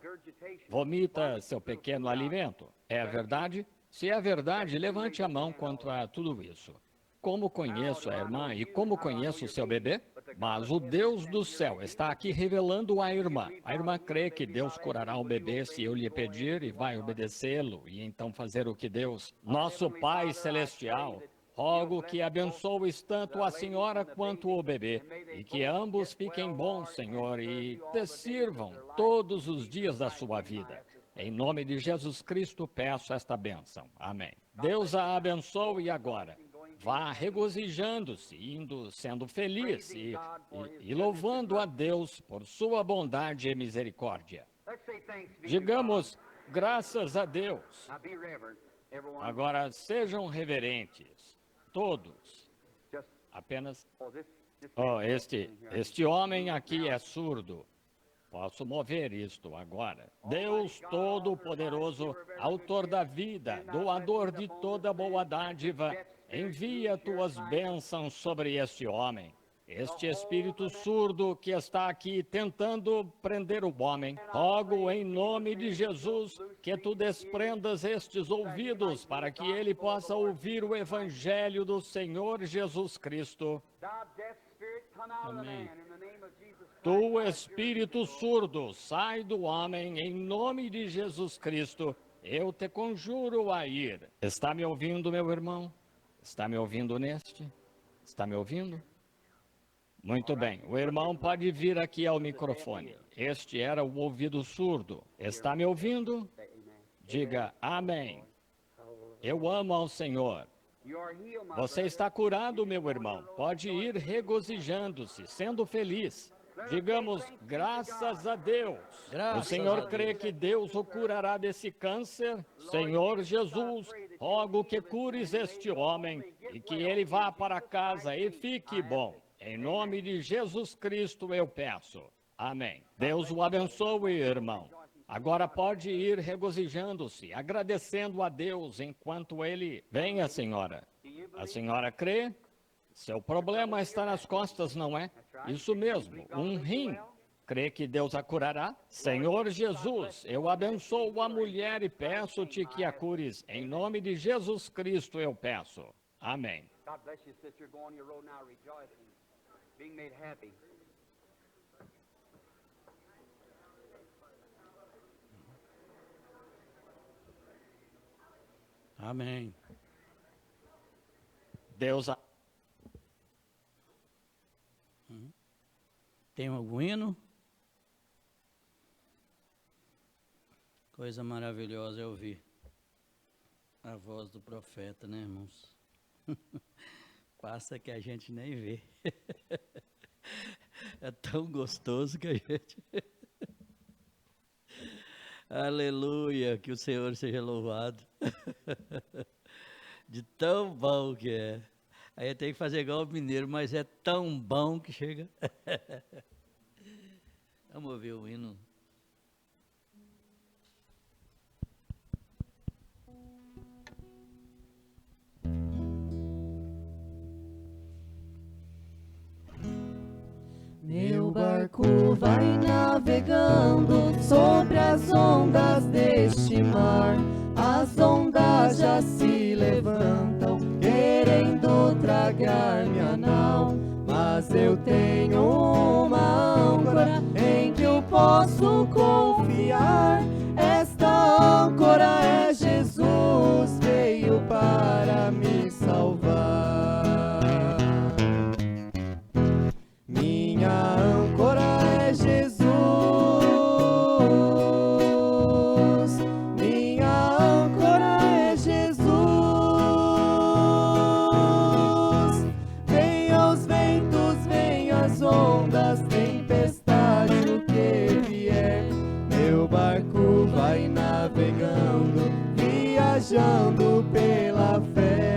Vomita seu pequeno alimento. É verdade? Se é verdade, levante a mão quanto a tudo isso. Como conheço a irmã e como conheço o seu bebê? Mas o Deus do céu está aqui revelando à irmã. A irmã crê que Deus curará o bebê se eu lhe pedir e vai obedecê-lo e então fazer o que Deus, nosso Pai Celestial, rogo que abençoes tanto a senhora quanto o bebê, e que ambos fiquem bons, Senhor, e te sirvam todos os dias da sua vida. Em nome de Jesus Cristo, peço esta bênção. Amém. Deus a abençoe agora. Vá regozijando-se, sendo feliz e louvando a Deus por sua bondade e misericórdia. Digamos, graças a Deus. Agora, sejam reverentes. Todos. Apenas. Oh, este homem aqui é surdo. Posso mover isto agora. Deus Todo-Poderoso, autor da vida, doador de toda boa dádiva, envia tuas bênçãos sobre este homem. Este espírito surdo que está aqui tentando prender o homem, rogo em nome de Jesus que tu desprendas estes ouvidos para que ele possa ouvir o evangelho do Senhor Jesus Cristo. Amém. Tu, espírito surdo, sai do homem em nome de Jesus Cristo. Eu te conjuro a ir. Está me ouvindo, meu irmão? Está me ouvindo neste? Está me ouvindo? Muito bem, o irmão pode vir aqui ao microfone. Este era o ouvido surdo. Está me ouvindo? Diga amém. Eu amo ao Senhor. Você está curado, meu irmão. Pode ir regozijando-se, sendo feliz. Digamos, graças a Deus. O Senhor crê que Deus o curará desse câncer? Senhor Jesus, rogo que cures este homem e que ele vá para casa e fique bom. Em nome de Jesus Cristo eu peço. Amém. Deus o abençoe, irmão. Agora pode ir regozijando-se, agradecendo a Deus enquanto ele... Venha, senhora. A senhora crê? Seu problema está nas costas, não é? Isso mesmo, um rim. Crê que Deus a curará? Senhor Jesus, eu abençoo a mulher e peço-te que a cures. Em nome de Jesus Cristo eu peço. Amém. God bless you, sister. Go on your road now rejoicing, being made happy. Amém. Deus a... Tem algum hino? Coisa maravilhosa é ouvir a voz do profeta, né, irmãos? Passa que a gente nem vê. É tão gostoso que a gente... Aleluia, que o Senhor seja louvado. De tão bom que é. Aí tem que fazer igual o mineiro, mas é tão bom que chega. Vamos ouvir o hino. Meu barco vai navegando sobre as ondas deste mar. As ondas já se levantam, querendo tragar minha nau. Mas eu tenho uma âncora em que eu posso confiar. Esta âncora é Jesus, veio para me salvar. Minha âncora é Jesus, minha âncora é Jesus. Venha os ventos, venha as ondas, tempestade, o que vier. Meu barco vai navegando, viajando pela fé.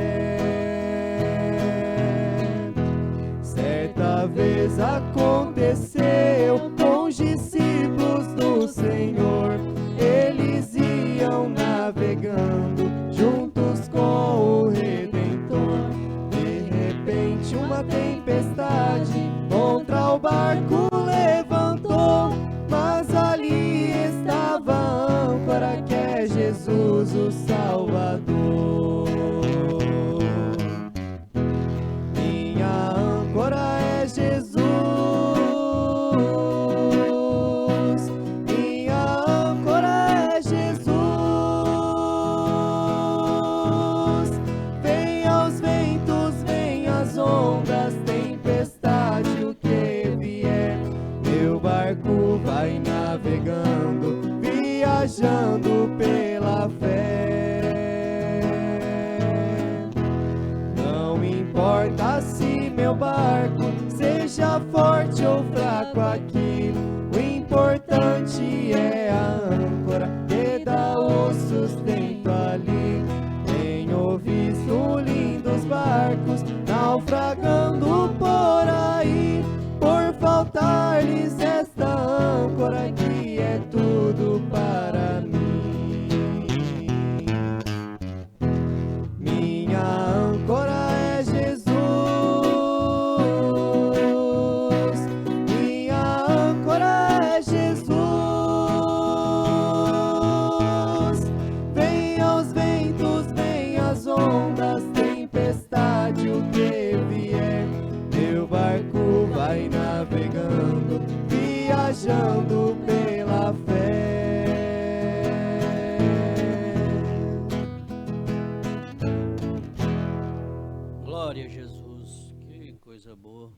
Certa vez aconteceu com os discípulos do Senhor. Eles iam navegando juntos com o Redentor. De repente uma tempestade contra o barco levantou, mas ali estava a âncora que é Jesus o Salvador. Minha âncora é Jesus, minha âncora é Jesus. Venha os ventos, venha as ondas, tempestade, o que vier. Meu barco vai navegando, viajando pela fé. Não importa se meu barco seja forte ou fraco aqui, o importante é a âncora que dá o sustento ali. Tenho visto lindos barcos naufragando por aí, por faltar-lhes esta âncora que é tudo para mim. Minha âncora é Jesus, minha âncora é Jesus. Venha os ventos, venha as ondas, tempestade, o que vier. Meu barco vai navegando, viajando pela fé. Glória a Jesus, que coisa boa.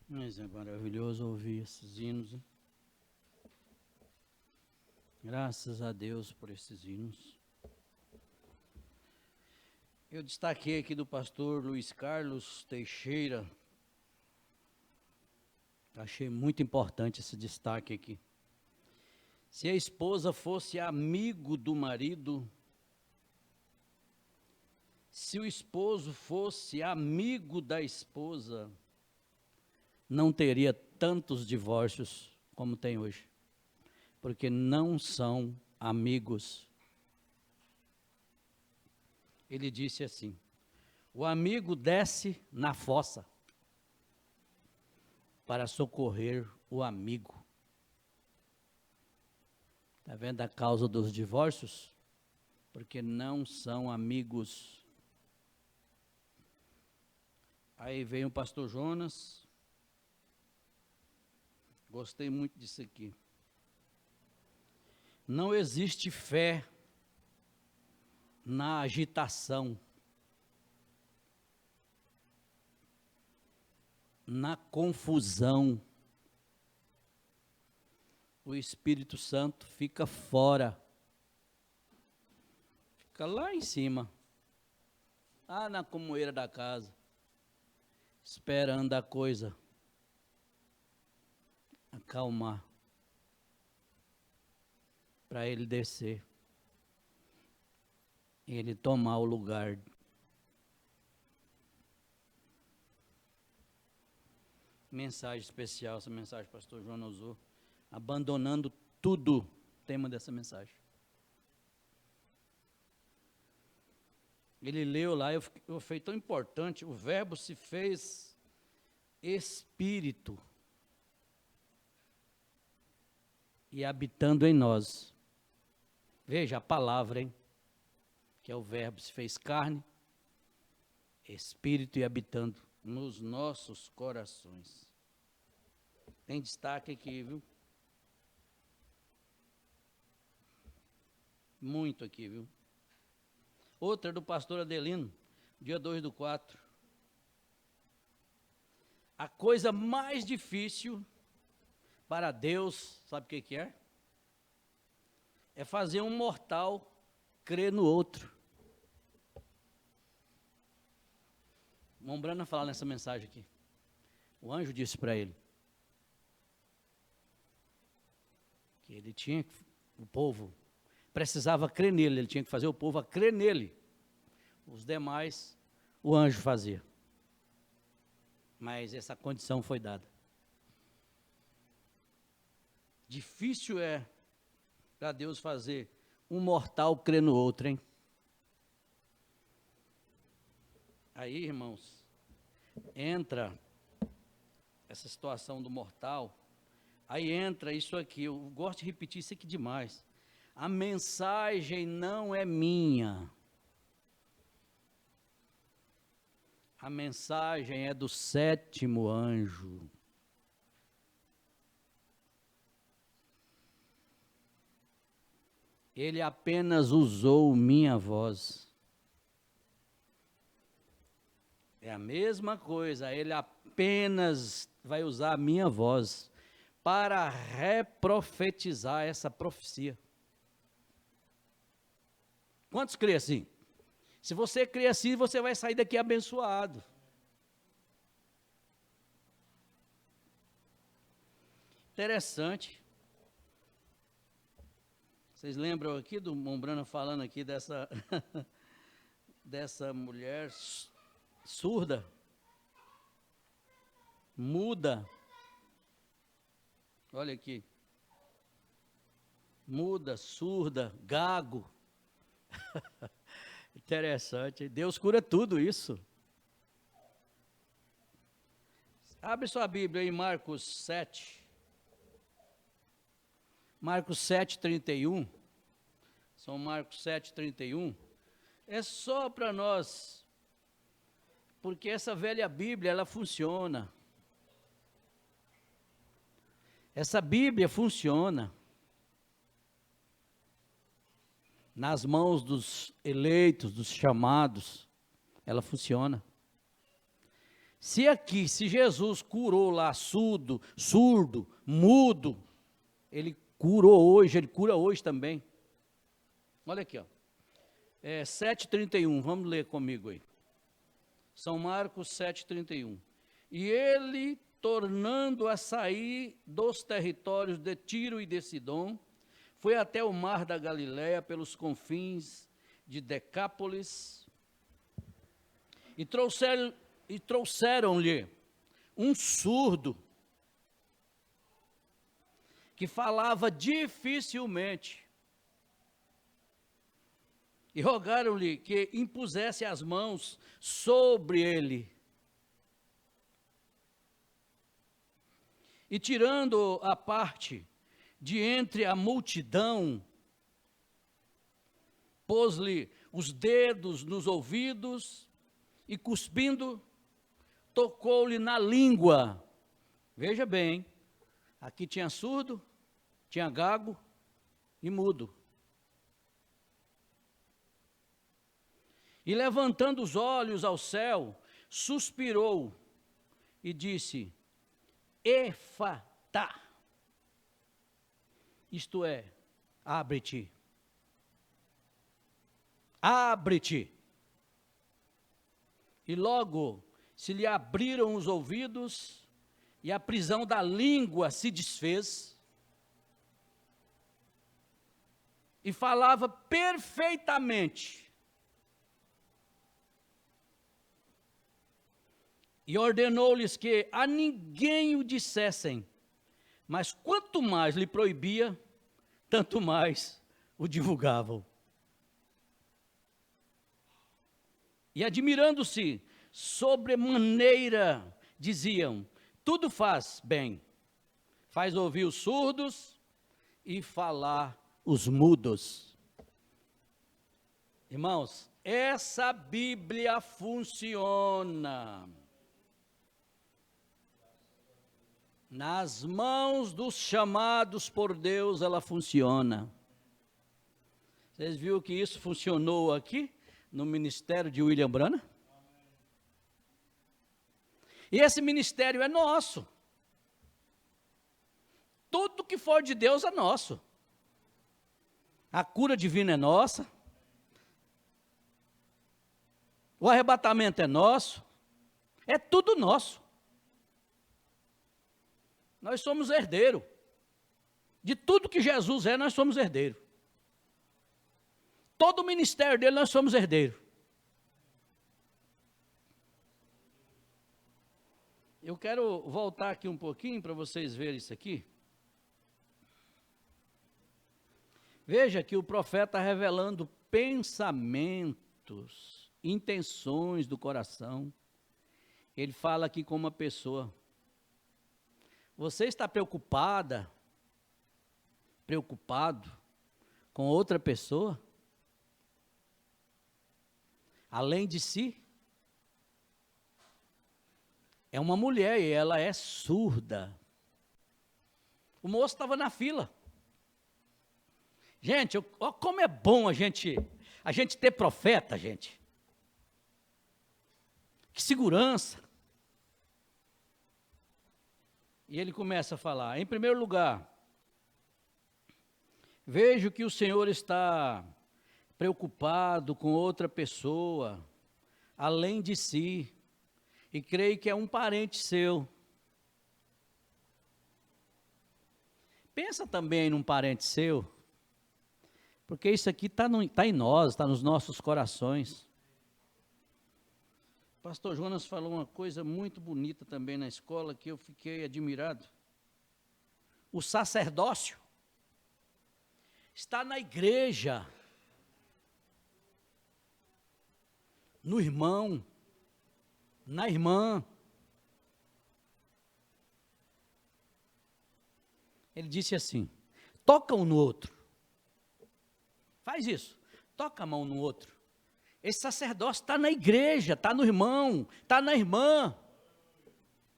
Mas é maravilhoso ouvir esses hinos. Hein? Graças a Deus por esses hinos. Eu destaquei aqui do pastor Luiz Carlos Teixeira. Achei muito importante esse destaque aqui. Se a esposa fosse amigo do marido, se o esposo fosse amigo da esposa, não teria tantos divórcios como tem hoje, porque não são amigos. Ele disse assim: o amigo desce na fossa para socorrer o amigo. Está vendo a causa dos divórcios? Porque não são amigos. Aí vem o pastor Jonas. Gostei muito disso aqui. Não existe fé na agitação. na confusão, o Espírito Santo fica fora, fica lá em cima, lá na comoeira da casa, esperando a coisa acalmar, para ele descer, ele tomar o lugar. Mensagem especial, essa mensagem que o pastor João usou, abandonando tudo, tema dessa mensagem. Ele leu lá, eu achei tão importante, o verbo se fez espírito e habitando em nós. Veja a palavra, hein? Que é o verbo se fez carne, espírito e habitando nos nossos corações. Tem destaque aqui, viu? Muito aqui, viu? Outra do pastor Adelino, dia 2/4. A coisa mais difícil para Deus, sabe o que é? É fazer um mortal crer no outro. Mombrana fala nessa mensagem aqui. O anjo disse para ele que ele tinha, o povo precisava crer nele, ele tinha que fazer o povo a crer nele. Os demais, o anjo fazia. Mas essa condição foi dada. Difícil é para Deus fazer um mortal crer no outro, hein? Aí, irmãos, entra essa situação do mortal, aí entra isso aqui, eu gosto de repetir isso aqui demais. A mensagem não é minha. A mensagem é do 7º anjo. Ele apenas usou minha voz. É a mesma coisa, ele apenas vai usar a minha voz para reprofetizar essa profecia. Quantos crê assim? Se você crê assim, você vai sair daqui abençoado. Interessante. Vocês lembram aqui do Mombrana falando aqui dessa, dessa mulher surda, muda, olha aqui, muda, surda, gago, interessante, Deus cura tudo isso. Abre sua Bíblia em Marcos 7, Marcos 7:31, São Marcos 7:31, é só para nós, porque essa velha Bíblia, ela funciona. Essa Bíblia funciona nas mãos dos eleitos, dos chamados, ela funciona. Se Jesus curou lá surdo, mudo, ele curou hoje, ele cura hoje também. Olha aqui, ó. 7:31, vamos ler comigo aí. São Marcos 7:31. E ele, tornando a sair dos territórios de Tiro e de Sidom, foi até o mar da Galileia, pelos confins de Decápolis, e trouxeram-lhe um surdo, que falava dificilmente, e rogaram-lhe que impusesse as mãos sobre ele. E tirando a parte de entre a multidão, pôs-lhe os dedos nos ouvidos e, cuspindo, tocou-lhe na língua. Veja bem, aqui tinha surdo, tinha gago e mudo. E levantando os olhos ao céu, suspirou e disse: Efatá, isto é, abre-te. Abre-te. E logo se lhe abriram os ouvidos, e a prisão da língua se desfez, e falava perfeitamente. E ordenou-lhes que a ninguém o dissessem, mas quanto mais lhe proibia, tanto mais o divulgavam. E admirando-se sobremaneira, diziam: tudo faz bem, faz ouvir os surdos e falar os mudos. Irmãos, essa Bíblia funciona. Nas mãos dos chamados por Deus, ela funciona. Vocês viram que isso funcionou aqui, no ministério de William Branham? E esse ministério é nosso. Tudo que for de Deus é nosso. A cura divina é nossa. O arrebatamento é nosso. É tudo nosso. Nós somos herdeiros. De tudo que Jesus é, nós somos herdeiros. Todo o ministério dele, nós somos herdeiros. Eu quero voltar aqui um pouquinho para vocês verem isso aqui. Veja que o profeta revelando pensamentos, intenções do coração. Ele fala aqui com uma pessoa. Você está preocupado com outra pessoa? Além de si? É uma mulher e ela é surda. O moço estava na fila. Gente, ó, como é bom a gente ter profeta, gente. Que segurança. E ele começa a falar: em primeiro lugar, vejo que o Senhor está preocupado com outra pessoa, além de si, e creio que é um parente seu. Pensa também num parente seu, porque isso aqui está em nós, está nos nossos corações. O pastor Jonas falou uma coisa muito bonita também na escola, que eu fiquei admirado. O sacerdócio está na igreja, no irmão, na irmã. Ele disse assim: toca um no outro. Faz isso, toca a mão no outro. Esse sacerdócio está na igreja, está no irmão, está na irmã.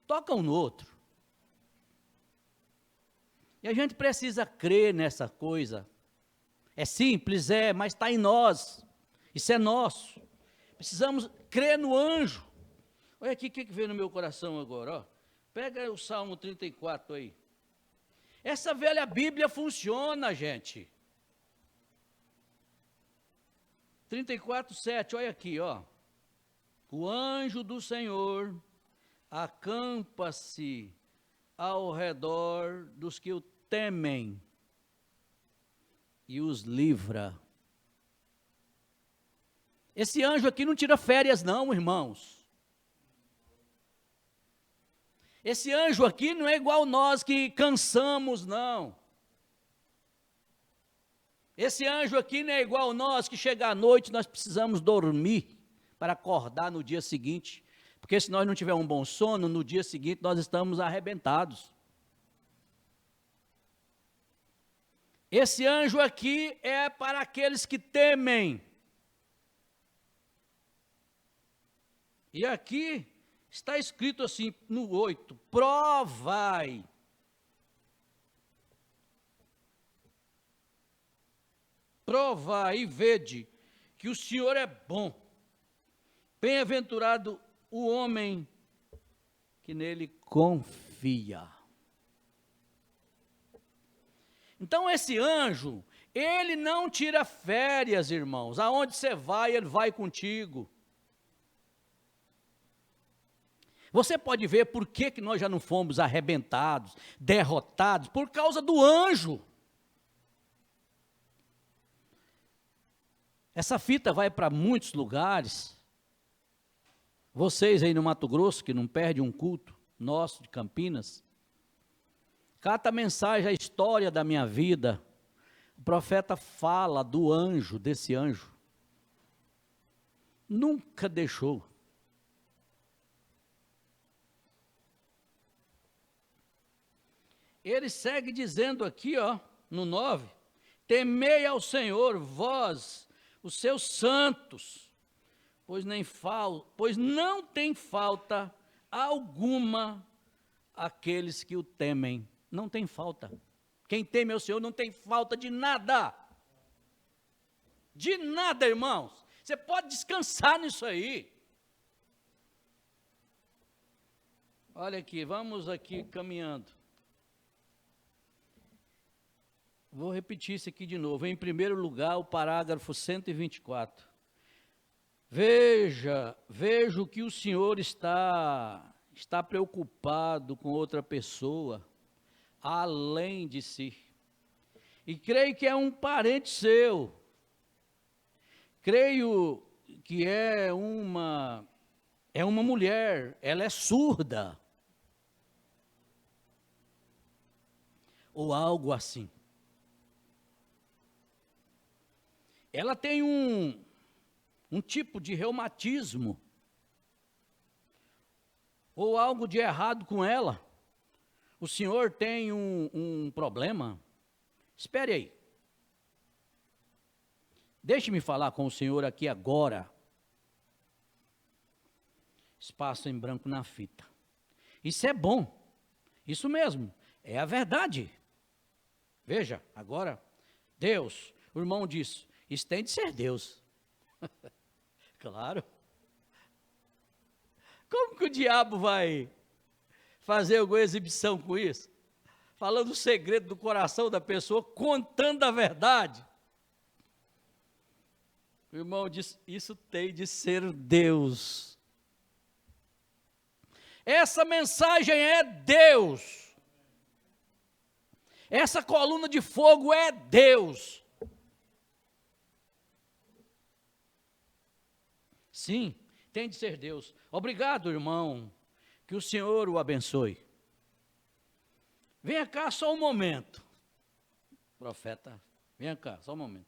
Toca um no outro. E a gente precisa crer nessa coisa. É simples, mas está em nós. Isso é nosso. Precisamos crer no anjo. Olha aqui o que veio no meu coração agora. Ó. Pega o Salmo 34 aí. Essa velha Bíblia funciona, gente. 34:7, olha aqui, ó. O anjo do Senhor acampa-se ao redor dos que o temem e os livra. Esse anjo aqui não tira férias não, irmãos. Esse anjo aqui não é igual nós que cansamos, não. Esse anjo aqui não é igual nós que chega à noite, nós precisamos dormir para acordar no dia seguinte. Porque se nós não tivermos um bom sono, no dia seguinte nós estamos arrebentados. Esse anjo aqui é para aqueles que temem. E aqui está escrito assim no 8, provai. Provai e vede que o Senhor é bom. Bem-aventurado o homem que nele confia. Então esse anjo, ele não tira férias, irmãos. Aonde você vai, ele vai contigo. Você pode ver por que nós já não fomos arrebentados, derrotados, por causa do anjo. Essa fita vai para muitos lugares. Vocês aí no Mato Grosso, que não perdem um culto nosso de Campinas, cata a mensagem, a história da minha vida. O profeta fala do anjo, desse anjo. Nunca deixou. Ele segue dizendo aqui, ó, no 9, temei ao Senhor, vós, os seus santos, pois não tem falta alguma aqueles que o temem. Não tem falta. Quem teme ao Senhor não tem falta de nada. De nada, irmãos. Você pode descansar nisso aí. Olha aqui, vamos aqui caminhando. Vou repetir isso aqui de novo. Em primeiro lugar, o parágrafo 124. Vejo que o Senhor está preocupado com outra pessoa, além de si. E creio que é um parente seu. Creio que é uma mulher, ela é surda. Ou algo assim. Ela tem um tipo de reumatismo, ou algo de errado com ela. O senhor tem um problema? Espere aí. Deixe-me falar com o senhor aqui agora. Espaço em branco na fita. Isso é bom. Isso mesmo. É a verdade. Veja, agora, Deus, o irmão disse, isso tem de ser Deus. Claro. Como que o diabo vai fazer alguma exibição com isso? Falando o segredo do coração da pessoa, contando a verdade. O irmão disse, isso tem de ser Deus. Essa mensagem é Deus. Essa coluna de fogo é Deus. Sim, tem de ser Deus. Obrigado, irmão. Que o Senhor o abençoe. Venha cá só um momento. Profeta, venha cá, só um momento.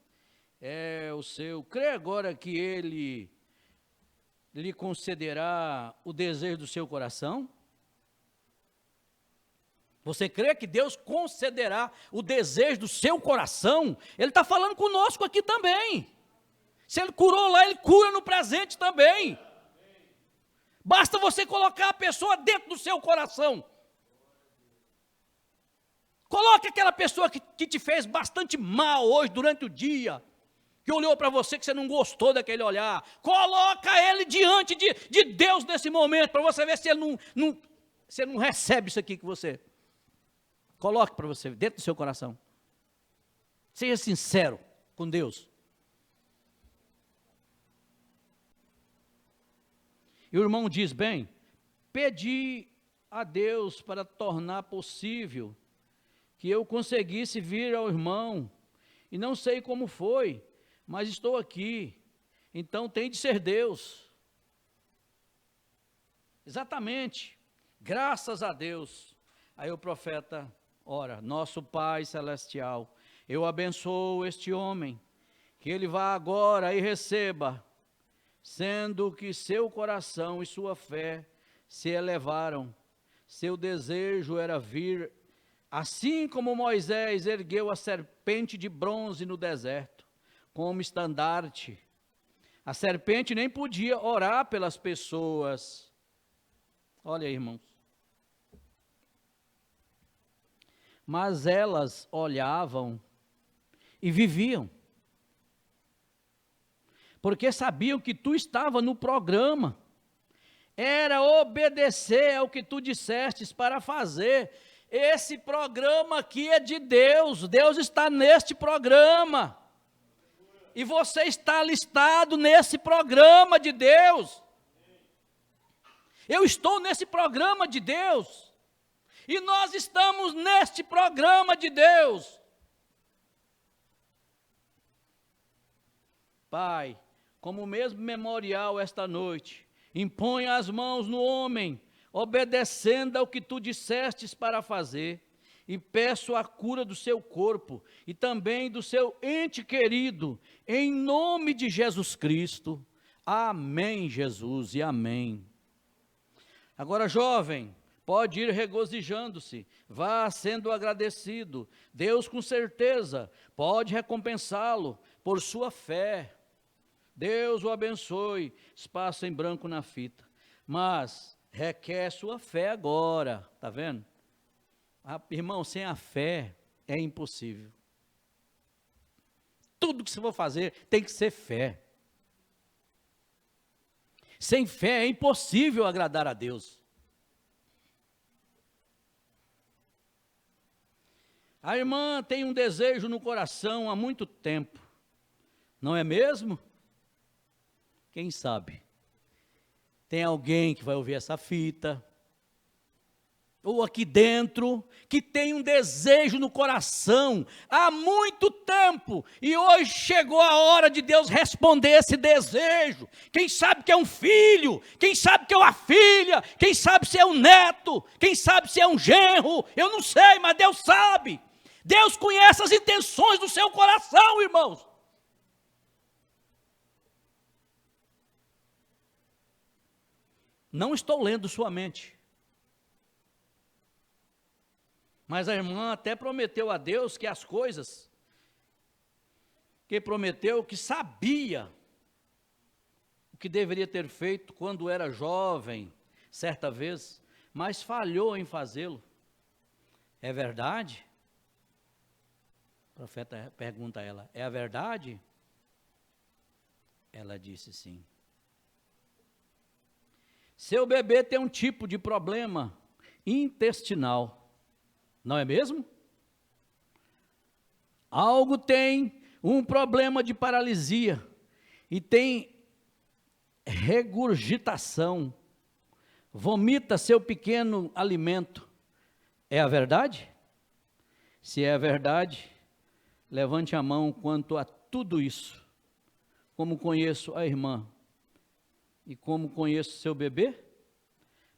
Crê agora que ele lhe concederá o desejo do seu coração? Você crê que Deus concederá o desejo do seu coração? Ele está falando conosco aqui também. Se ele curou lá, ele cura no presente também. Basta você colocar a pessoa dentro do seu coração. Coloque aquela pessoa que te fez bastante mal hoje, durante o dia, que olhou para você que você não gostou daquele olhar. Coloca ele diante de Deus nesse momento, para você ver se ele não recebe isso aqui que você... Coloque para você, dentro do seu coração. Seja sincero com Deus. E o irmão diz, bem, pedi a Deus para tornar possível que eu conseguisse vir ao irmão, e não sei como foi, mas estou aqui, então tem de ser Deus. Exatamente, graças a Deus. Aí o profeta ora, nosso Pai Celestial, eu abençoo este homem, que ele vá agora e receba, sendo que seu coração e sua fé se elevaram, seu desejo era vir, assim como Moisés ergueu a serpente de bronze no deserto, como estandarte. A serpente nem podia orar pelas pessoas. Olha aí, irmãos. Mas elas olhavam e viviam. Porque sabiam que tu estava no programa. era obedecer ao que tu dissestes para fazer. Esse programa aqui é de Deus, Deus está neste programa. E você está listado nesse programa de Deus. Eu estou nesse programa de Deus. E nós estamos neste programa de Deus. Pai, como mesmo memorial esta noite, imponha as mãos no homem, obedecendo ao que tu dissestes para fazer, e peço a cura do seu corpo e também do seu ente querido, em nome de Jesus Cristo. Amém, Jesus, e amém. Agora, jovem, pode ir regozijando-se, vá sendo agradecido. Deus, com certeza, pode recompensá-lo por sua fé. Deus o abençoe. Espaço em branco na fita. Mas requer sua fé agora, está vendo? Irmão, sem a fé é impossível. Tudo que você for fazer tem que ser fé. Sem fé é impossível agradar a Deus. A irmã tem um desejo no coração há muito tempo, não é mesmo? Quem sabe? Tem alguém que vai ouvir essa fita, ou aqui dentro, que tem um desejo no coração há muito tempo, e hoje chegou a hora de Deus responder esse desejo. Quem sabe que é um filho, quem sabe que é uma filha, quem sabe se é um neto, quem sabe se é um genro, eu não sei, mas Deus sabe. Deus conhece as intenções do seu coração, irmãos. Não estou lendo sua mente. Mas a irmã até prometeu a Deus que as coisas que prometeu, que sabia o que deveria ter feito quando era jovem, certa vez, mas falhou em fazê-lo. É verdade? O profeta pergunta a ela, é a verdade? Ela disse sim. Seu bebê tem um tipo de problema intestinal, não é mesmo? Algo tem um problema de paralisia e tem regurgitação, vomita seu pequeno alimento. É a verdade? Se é a verdade, levante a mão quanto a tudo isso. Como conheço a irmã e como conheço seu bebê,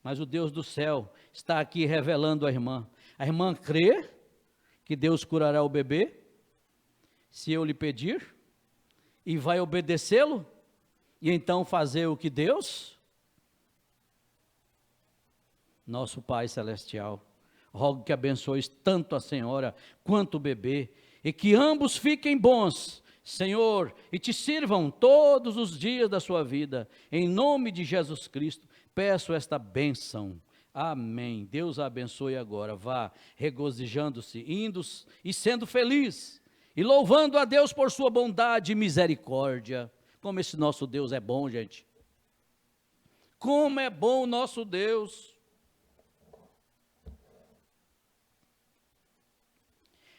mas o Deus do céu está aqui revelando à irmã. A irmã crê que Deus curará o bebê, se eu lhe pedir, e vai obedecê-lo, e então fazer o que Deus, nosso Pai Celestial, rogo que abençoes tanto a senhora quanto o bebê, e que ambos fiquem bons, Senhor, e te sirvam todos os dias da sua vida, em nome de Jesus Cristo, peço esta bênção. Amém. Deus a abençoe agora. Vá regozijando-se, indo e sendo feliz, e louvando a Deus por sua bondade e misericórdia. Como esse nosso Deus é bom, gente. Como é bom o nosso Deus.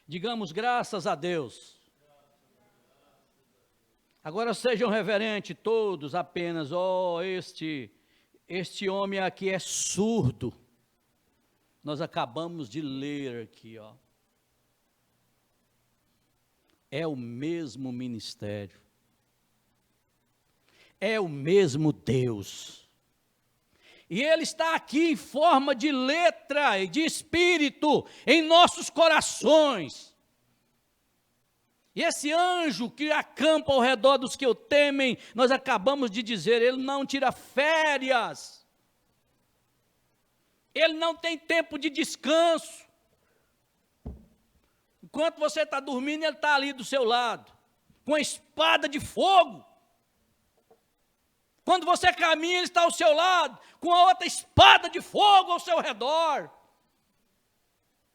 Digamos graças a Deus. Agora sejam reverentes todos apenas, este homem aqui é surdo. Nós acabamos de ler aqui, ó. É o mesmo ministério. É o mesmo Deus. E Ele está aqui em forma de letra e de espírito em nossos corações. E esse anjo que acampa ao redor dos que o temem, nós acabamos de dizer, ele não tira férias. Ele não tem tempo de descanso. Enquanto você está dormindo, ele está ali do seu lado, com a espada de fogo. Quando você caminha, ele está ao seu lado, com a outra espada de fogo ao seu redor,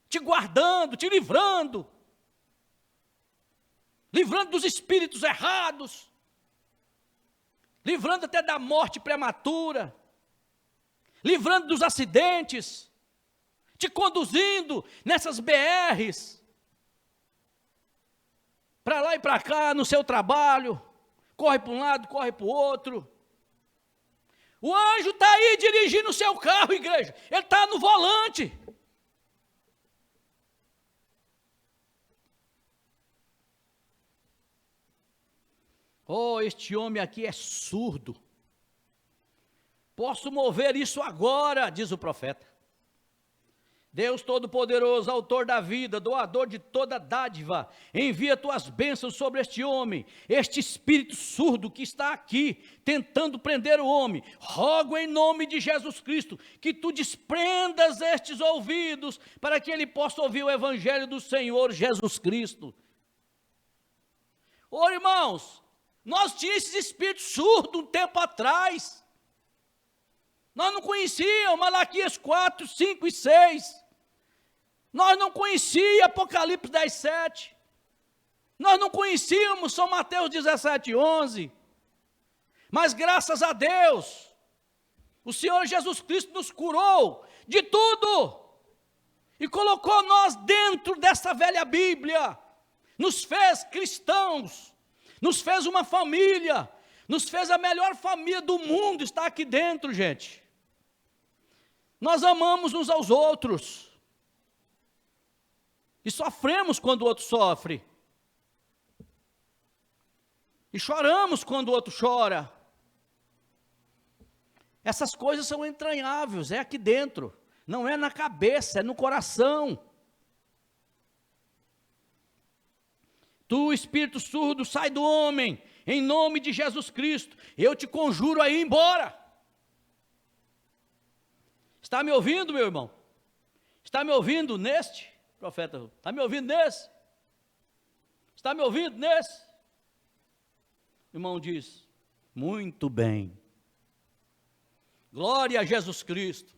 te guardando, te livrando dos espíritos errados, livrando até da morte prematura. livrando dos acidentes, te conduzindo nessas BRs, para lá e para cá no seu trabalho, corre para um lado, corre para o outro. O anjo está aí dirigindo o seu carro, igreja, ele está no volante. Oh, este homem aqui é surdo. Posso mover isso agora, diz o profeta. Deus Todo-Poderoso, autor da vida, doador de toda dádiva, envia tuas bênçãos sobre este homem, este espírito surdo que está aqui, tentando prender o homem. Rogo em nome de Jesus Cristo, que tu desprendas estes ouvidos, para que ele possa ouvir o evangelho do Senhor Jesus Cristo. Ô irmãos, nós tínhamos esses espíritos surdos um tempo atrás. Nós não conhecíamos Malaquias 4, 5 e 6. Nós não conhecíamos Apocalipse 10, 7. Nós não conhecíamos São Mateus 17, 11. Mas graças a Deus, o Senhor Jesus Cristo nos curou de tudo. E colocou nós dentro dessa velha Bíblia. Nos fez cristãos. Nos fez uma família. Nos fez a melhor família do mundo. Está aqui dentro, gente. Nós amamos uns aos outros. E sofremos quando o outro sofre. E choramos quando o outro chora. Essas coisas são entranháveis, é aqui dentro. Não é na cabeça, é no coração. Tu, espírito surdo, sai do homem, em nome de Jesus Cristo. Eu te conjuro a ir embora. Está me ouvindo, meu irmão? Está me ouvindo neste? Profeta, está me ouvindo nesse? Está me ouvindo nesse? O irmão diz, muito bem. Glória a Jesus Cristo.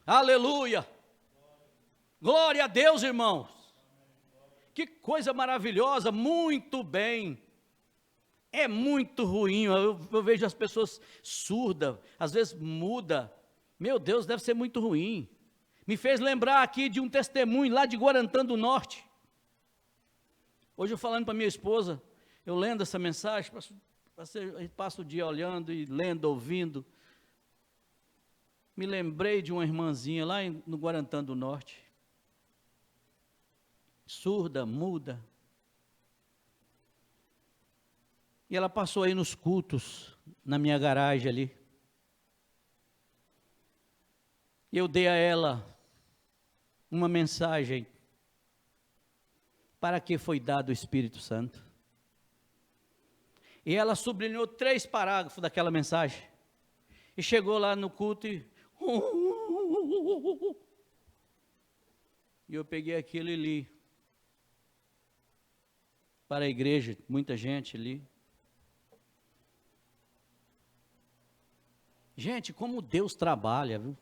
Aleluia. Glória a Deus, irmãos. Que coisa maravilhosa, muito bem. É muito ruim, eu vejo as pessoas surdas, às vezes muda. Meu Deus, deve ser muito ruim. Me fez lembrar aqui de um testemunho lá de Guarantã do Norte. Hoje eu falando para minha esposa, eu lendo essa mensagem, passo o dia olhando e lendo, ouvindo. Me lembrei de uma irmãzinha lá no Guarantã do Norte. Surda, muda. E ela passou aí nos cultos, na minha garagem ali. E eu dei a ela uma mensagem. Para que foi dado o Espírito Santo? E ela sublinhou 3 parágrafos daquela mensagem. E chegou lá no culto e eu peguei aquilo e li. Para a igreja, muita gente ali. Gente, como Deus trabalha, viu?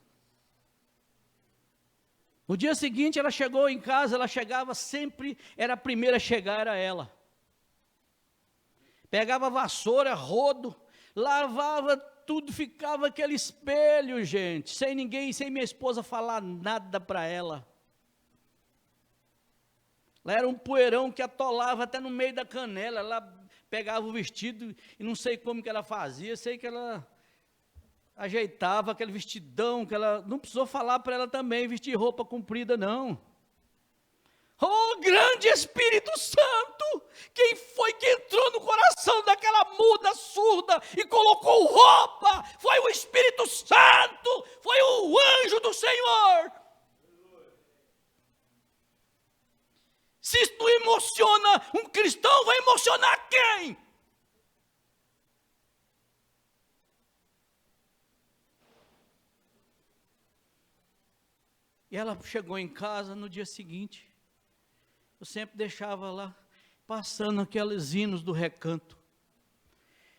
No dia seguinte ela chegou em casa, ela chegava sempre, era a primeira a chegar, era ela. Pegava vassoura, rodo, lavava tudo, ficava aquele espelho, gente, sem ninguém, sem minha esposa falar nada para ela. Ela era um poeirão que atolava até no meio da canela, ela pegava o vestido e não sei como que ela fazia, sei que ela ajeitava aquele vestidão, que ela não precisou falar para ela também vestir roupa comprida, não. Oh, grande Espírito Santo! Quem foi que entrou no coração daquela muda surda e colocou roupa? Foi o Espírito Santo! Foi o anjo do Senhor! Se isso não emociona um cristão, vai emocionar quem? E ela chegou em casa no dia seguinte. Eu sempre deixava lá, passando aqueles hinos do recanto.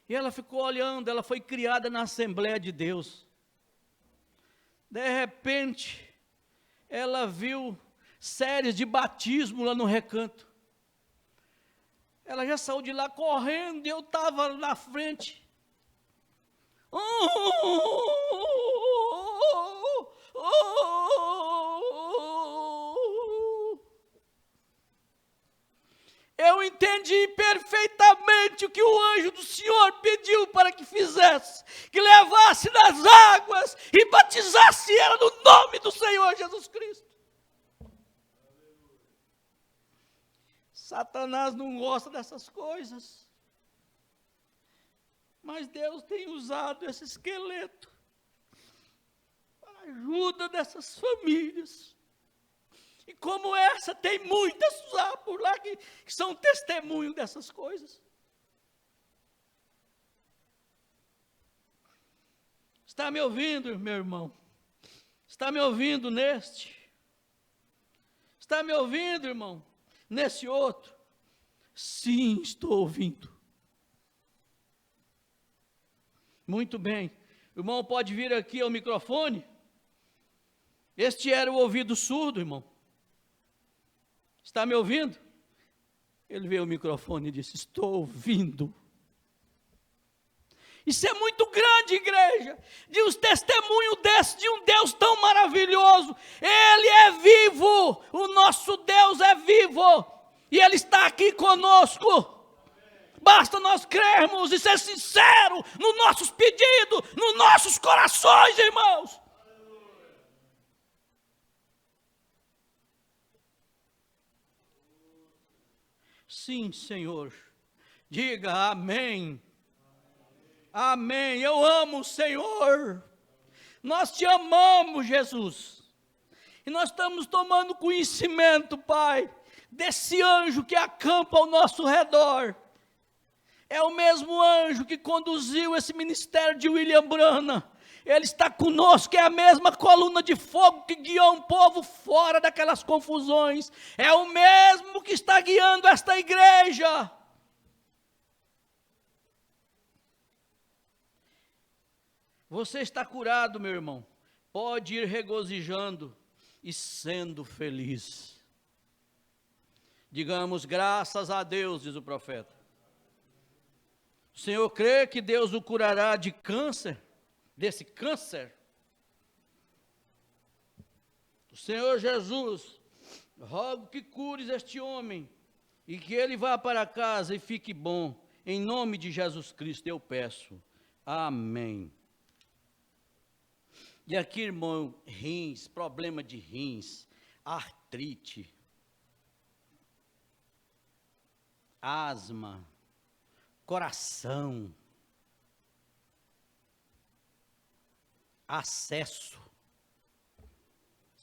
E ela ficou olhando, ela foi criada na Assembleia de Deus. De repente, ela viu séries de batismo lá no recanto. Ela já saiu de lá correndo e eu estava na frente. Eu entendi perfeitamente o que o anjo do Senhor pediu para que fizesse, que levasse nas águas e batizasse ela no nome do Senhor Jesus Cristo. Satanás não gosta dessas coisas, mas Deus tem usado esse esqueleto para a ajuda dessas famílias. E como essa, tem muitas por lá que são testemunho dessas coisas. Está me ouvindo, meu irmão? Está me ouvindo neste? Está me ouvindo, irmão? Nesse outro? Sim, estou ouvindo. Muito bem. O irmão pode vir aqui ao microfone? Este era o ouvido surdo, irmão. Está me ouvindo? Ele veio ao microfone e disse: estou ouvindo. Isso é muito grande, igreja, de um testemunho desse, de um Deus tão maravilhoso. Ele é vivo, o nosso Deus é vivo, e Ele está aqui conosco. Basta nós crermos e ser sinceros nos nossos pedidos, nos nossos corações, irmãos. Sim, Senhor. Diga amém. Amém. Eu amo o Senhor. Nós te amamos, Jesus. E nós estamos tomando conhecimento, Pai, desse anjo que acampa ao nosso redor. É o mesmo anjo que conduziu esse ministério de William Branham. Ele está conosco, é a mesma coluna de fogo que guiou um povo fora daquelas confusões. É o mesmo que está guiando esta igreja. Você está curado, meu irmão. Pode ir regozijando e sendo feliz. Digamos graças a Deus, diz o profeta. O Senhor crê que Deus o curará de câncer? Desse câncer? O Senhor Jesus, rogo que cures este homem e que ele vá para casa e fique bom. Em nome de Jesus Cristo eu peço. Amém. E aqui, irmão, rins, problema de rins, artrite, asma, coração, acesso.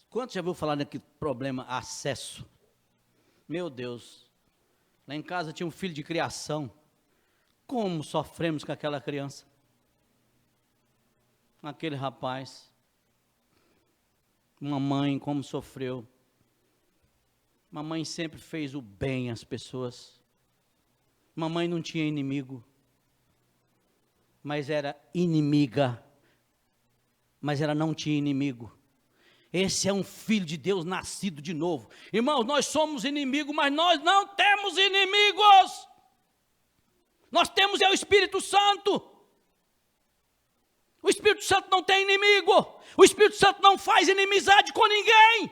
Quantos já ouviu falar daquele problema acesso? Meu Deus, lá em casa tinha um filho de criação. Como sofremos com aquela criança? Aquele rapaz. Mamãe, como sofreu. Mamãe sempre fez o bem às pessoas. Mamãe não tinha inimigo, mas era inimiga. Mas ela não tinha inimigo. Esse é um filho de Deus nascido de novo. Irmãos, nós somos inimigos, mas nós não temos inimigos. Nós temos é o Espírito Santo. O Espírito Santo não tem inimigo. O Espírito Santo não faz inimizade com ninguém.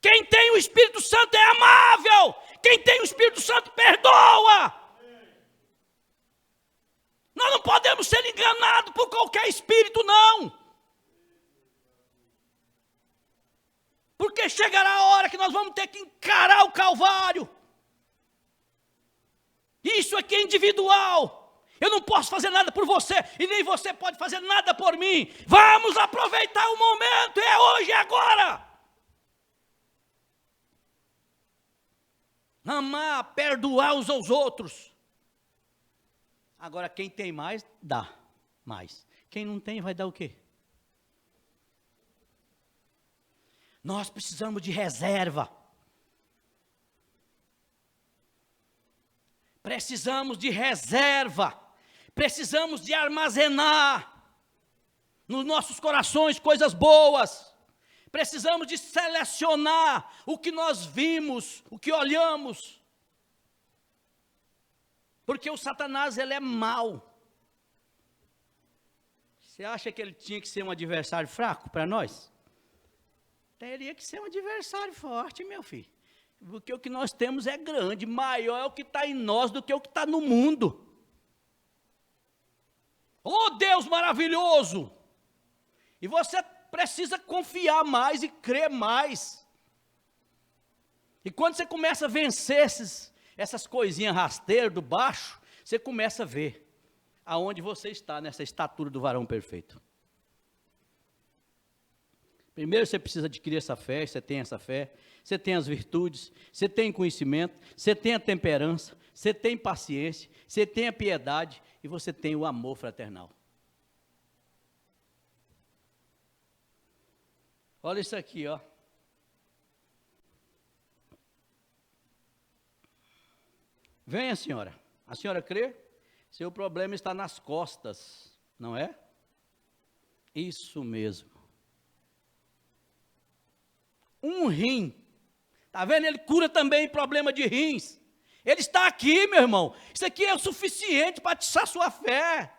Quem tem o Espírito Santo é amável. Quem tem o Espírito Santo perdoa. Nós não podemos ser enganados por qualquer espírito, não. Porque chegará a hora que nós vamos ter que encarar o Calvário. Isso aqui é individual. Eu não posso fazer nada por você e nem você pode fazer nada por mim. Vamos aproveitar o momento, é hoje, é agora. Amar, perdoar uns aos outros. Agora, quem tem mais, dá mais. Quem não tem, vai dar o quê? Nós precisamos de reserva. Precisamos de reserva. Precisamos de armazenar nos nossos corações coisas boas. Precisamos de selecionar o que nós vimos, o que olhamos. Porque o Satanás, ele é mau. Você acha que ele tinha que ser um adversário fraco para nós? Teria que ser um adversário forte, meu filho. Porque o que nós temos é grande, maior é o que está em nós do que o que está no mundo. Oh, Deus maravilhoso! E você precisa confiar mais e crer mais. E quando você começa a vencer essas coisinhas rasteiras do baixo, você começa a ver aonde você está nessa estatura do varão perfeito. Primeiro você precisa adquirir essa fé, você tem essa fé, você tem as virtudes, você tem conhecimento, você tem a temperança, você tem paciência, você tem a piedade e você tem o amor fraternal. Olha isso aqui, ó. Venha, senhora. A senhora crê? Seu problema está nas costas, não é? Isso mesmo. Um rim. Está vendo? Ele cura também problema de rins. Ele está aqui, meu irmão. Isso aqui é o suficiente para atiçar sua fé.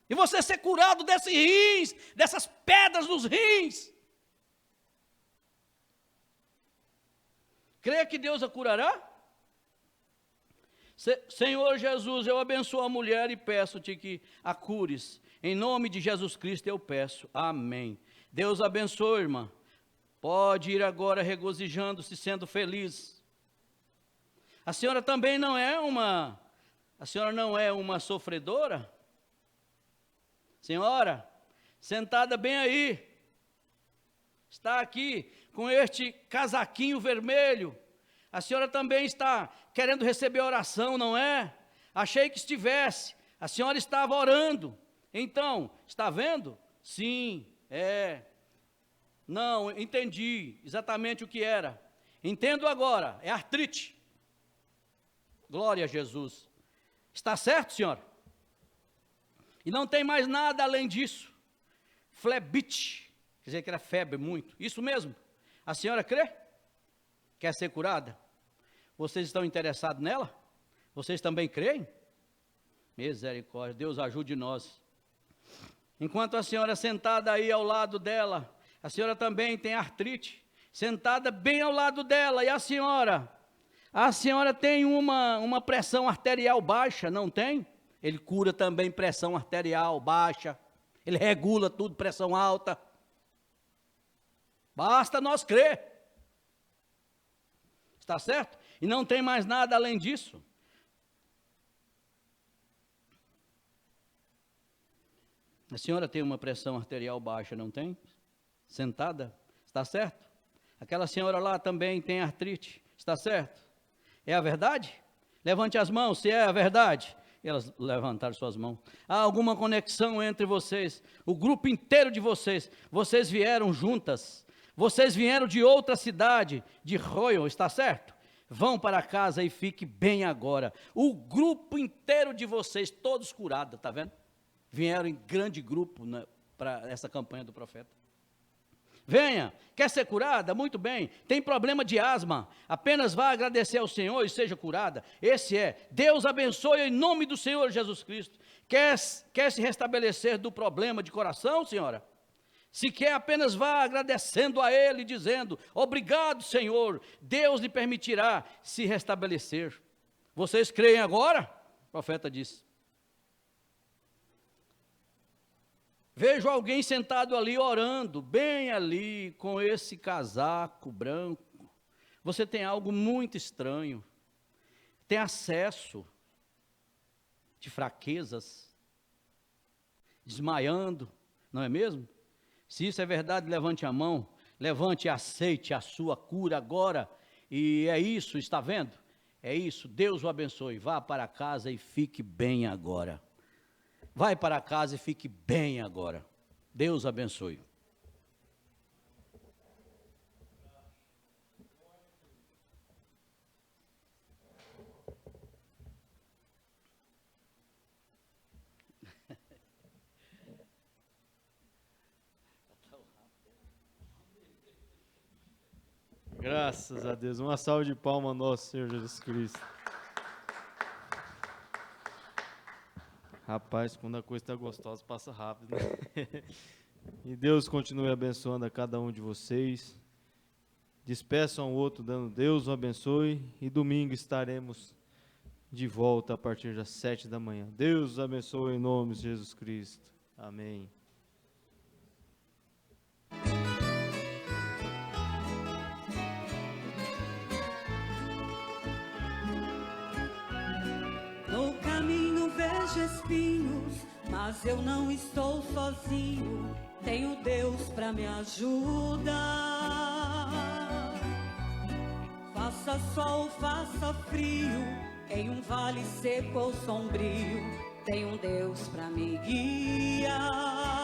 E você ser curado desses rins, dessas pedras nos rins. Crê que Deus a curará? Senhor Jesus, eu abençoo a mulher e peço-te que a cures. Em nome de Jesus Cristo eu peço. Amém. Deus abençoe, irmã. Pode ir agora regozijando-se, sendo feliz. A senhora também não é uma sofredora? Senhora, sentada bem aí, está aqui com este casaquinho vermelho. A senhora também está querendo receber oração, não é? Achei que estivesse. A senhora estava orando. Então, está vendo? Sim, é. Não, entendi exatamente o que era. Entendo agora, é artrite. Glória a Jesus. Está certo, senhora? E não tem mais nada além disso. Flebite, quer dizer que era febre muito. Isso mesmo. A senhora crê? Quer ser curada? Vocês estão interessados nela? Vocês também creem? Misericórdia, Deus ajude nós. Enquanto a senhora sentada aí ao lado dela, a senhora também tem artrite, sentada bem ao lado dela, e a senhora tem uma pressão arterial baixa, não tem? Ele cura também pressão arterial baixa, ele regula tudo, pressão alta. Basta nós crer. Está certo? E não tem mais nada além disso. A senhora tem uma pressão arterial baixa, não tem? Sentada, está certo? Aquela senhora lá também tem artrite, está certo? É a verdade? Levante as mãos, se é a verdade. E elas levantaram suas mãos. Há alguma conexão entre vocês? O grupo inteiro de vocês vieram juntas. Vocês vieram de outra cidade, de Royal, está certo? Vão para casa e fique bem agora. O grupo inteiro de vocês, todos curados, está vendo? Vieram em grande grupo, né, para essa campanha do profeta. Venha, quer ser curada? Muito bem. Tem problema de asma? Apenas vá agradecer ao Senhor e seja curada. Esse é. Deus abençoe em nome do Senhor Jesus Cristo. Quer se restabelecer do problema de coração, senhora? Se quer, apenas vá agradecendo a Ele, dizendo: obrigado, Senhor, Deus lhe permitirá se restabelecer. Vocês creem agora? O profeta disse. Vejo alguém sentado ali orando, bem ali, com esse casaco branco. Você tem algo muito estranho. Tem acesso de fraquezas, desmaiando, não é mesmo? Se isso é verdade, levante a mão, levante e aceite a sua cura agora. E é isso, está vendo? É isso, Deus o abençoe. Vá para casa e fique bem agora. Vai para casa e fique bem agora. Deus abençoe. Graças a Deus. Uma salva de palmas ao nosso Senhor Jesus Cristo. Rapaz, quando a coisa está gostosa, passa rápido, né? E Deus continue abençoando a cada um de vocês. Despeçam um ao outro, dando Deus o abençoe. E domingo estaremos de volta a partir das 7 da manhã. Deus os abençoe em nome de Jesus Cristo. Amém. No caminho vejo espinhos, mas eu não estou sozinho. Tenho Deus pra me ajudar. Faça sol, faça frio, em um vale seco ou sombrio, tem um Deus pra me guiar.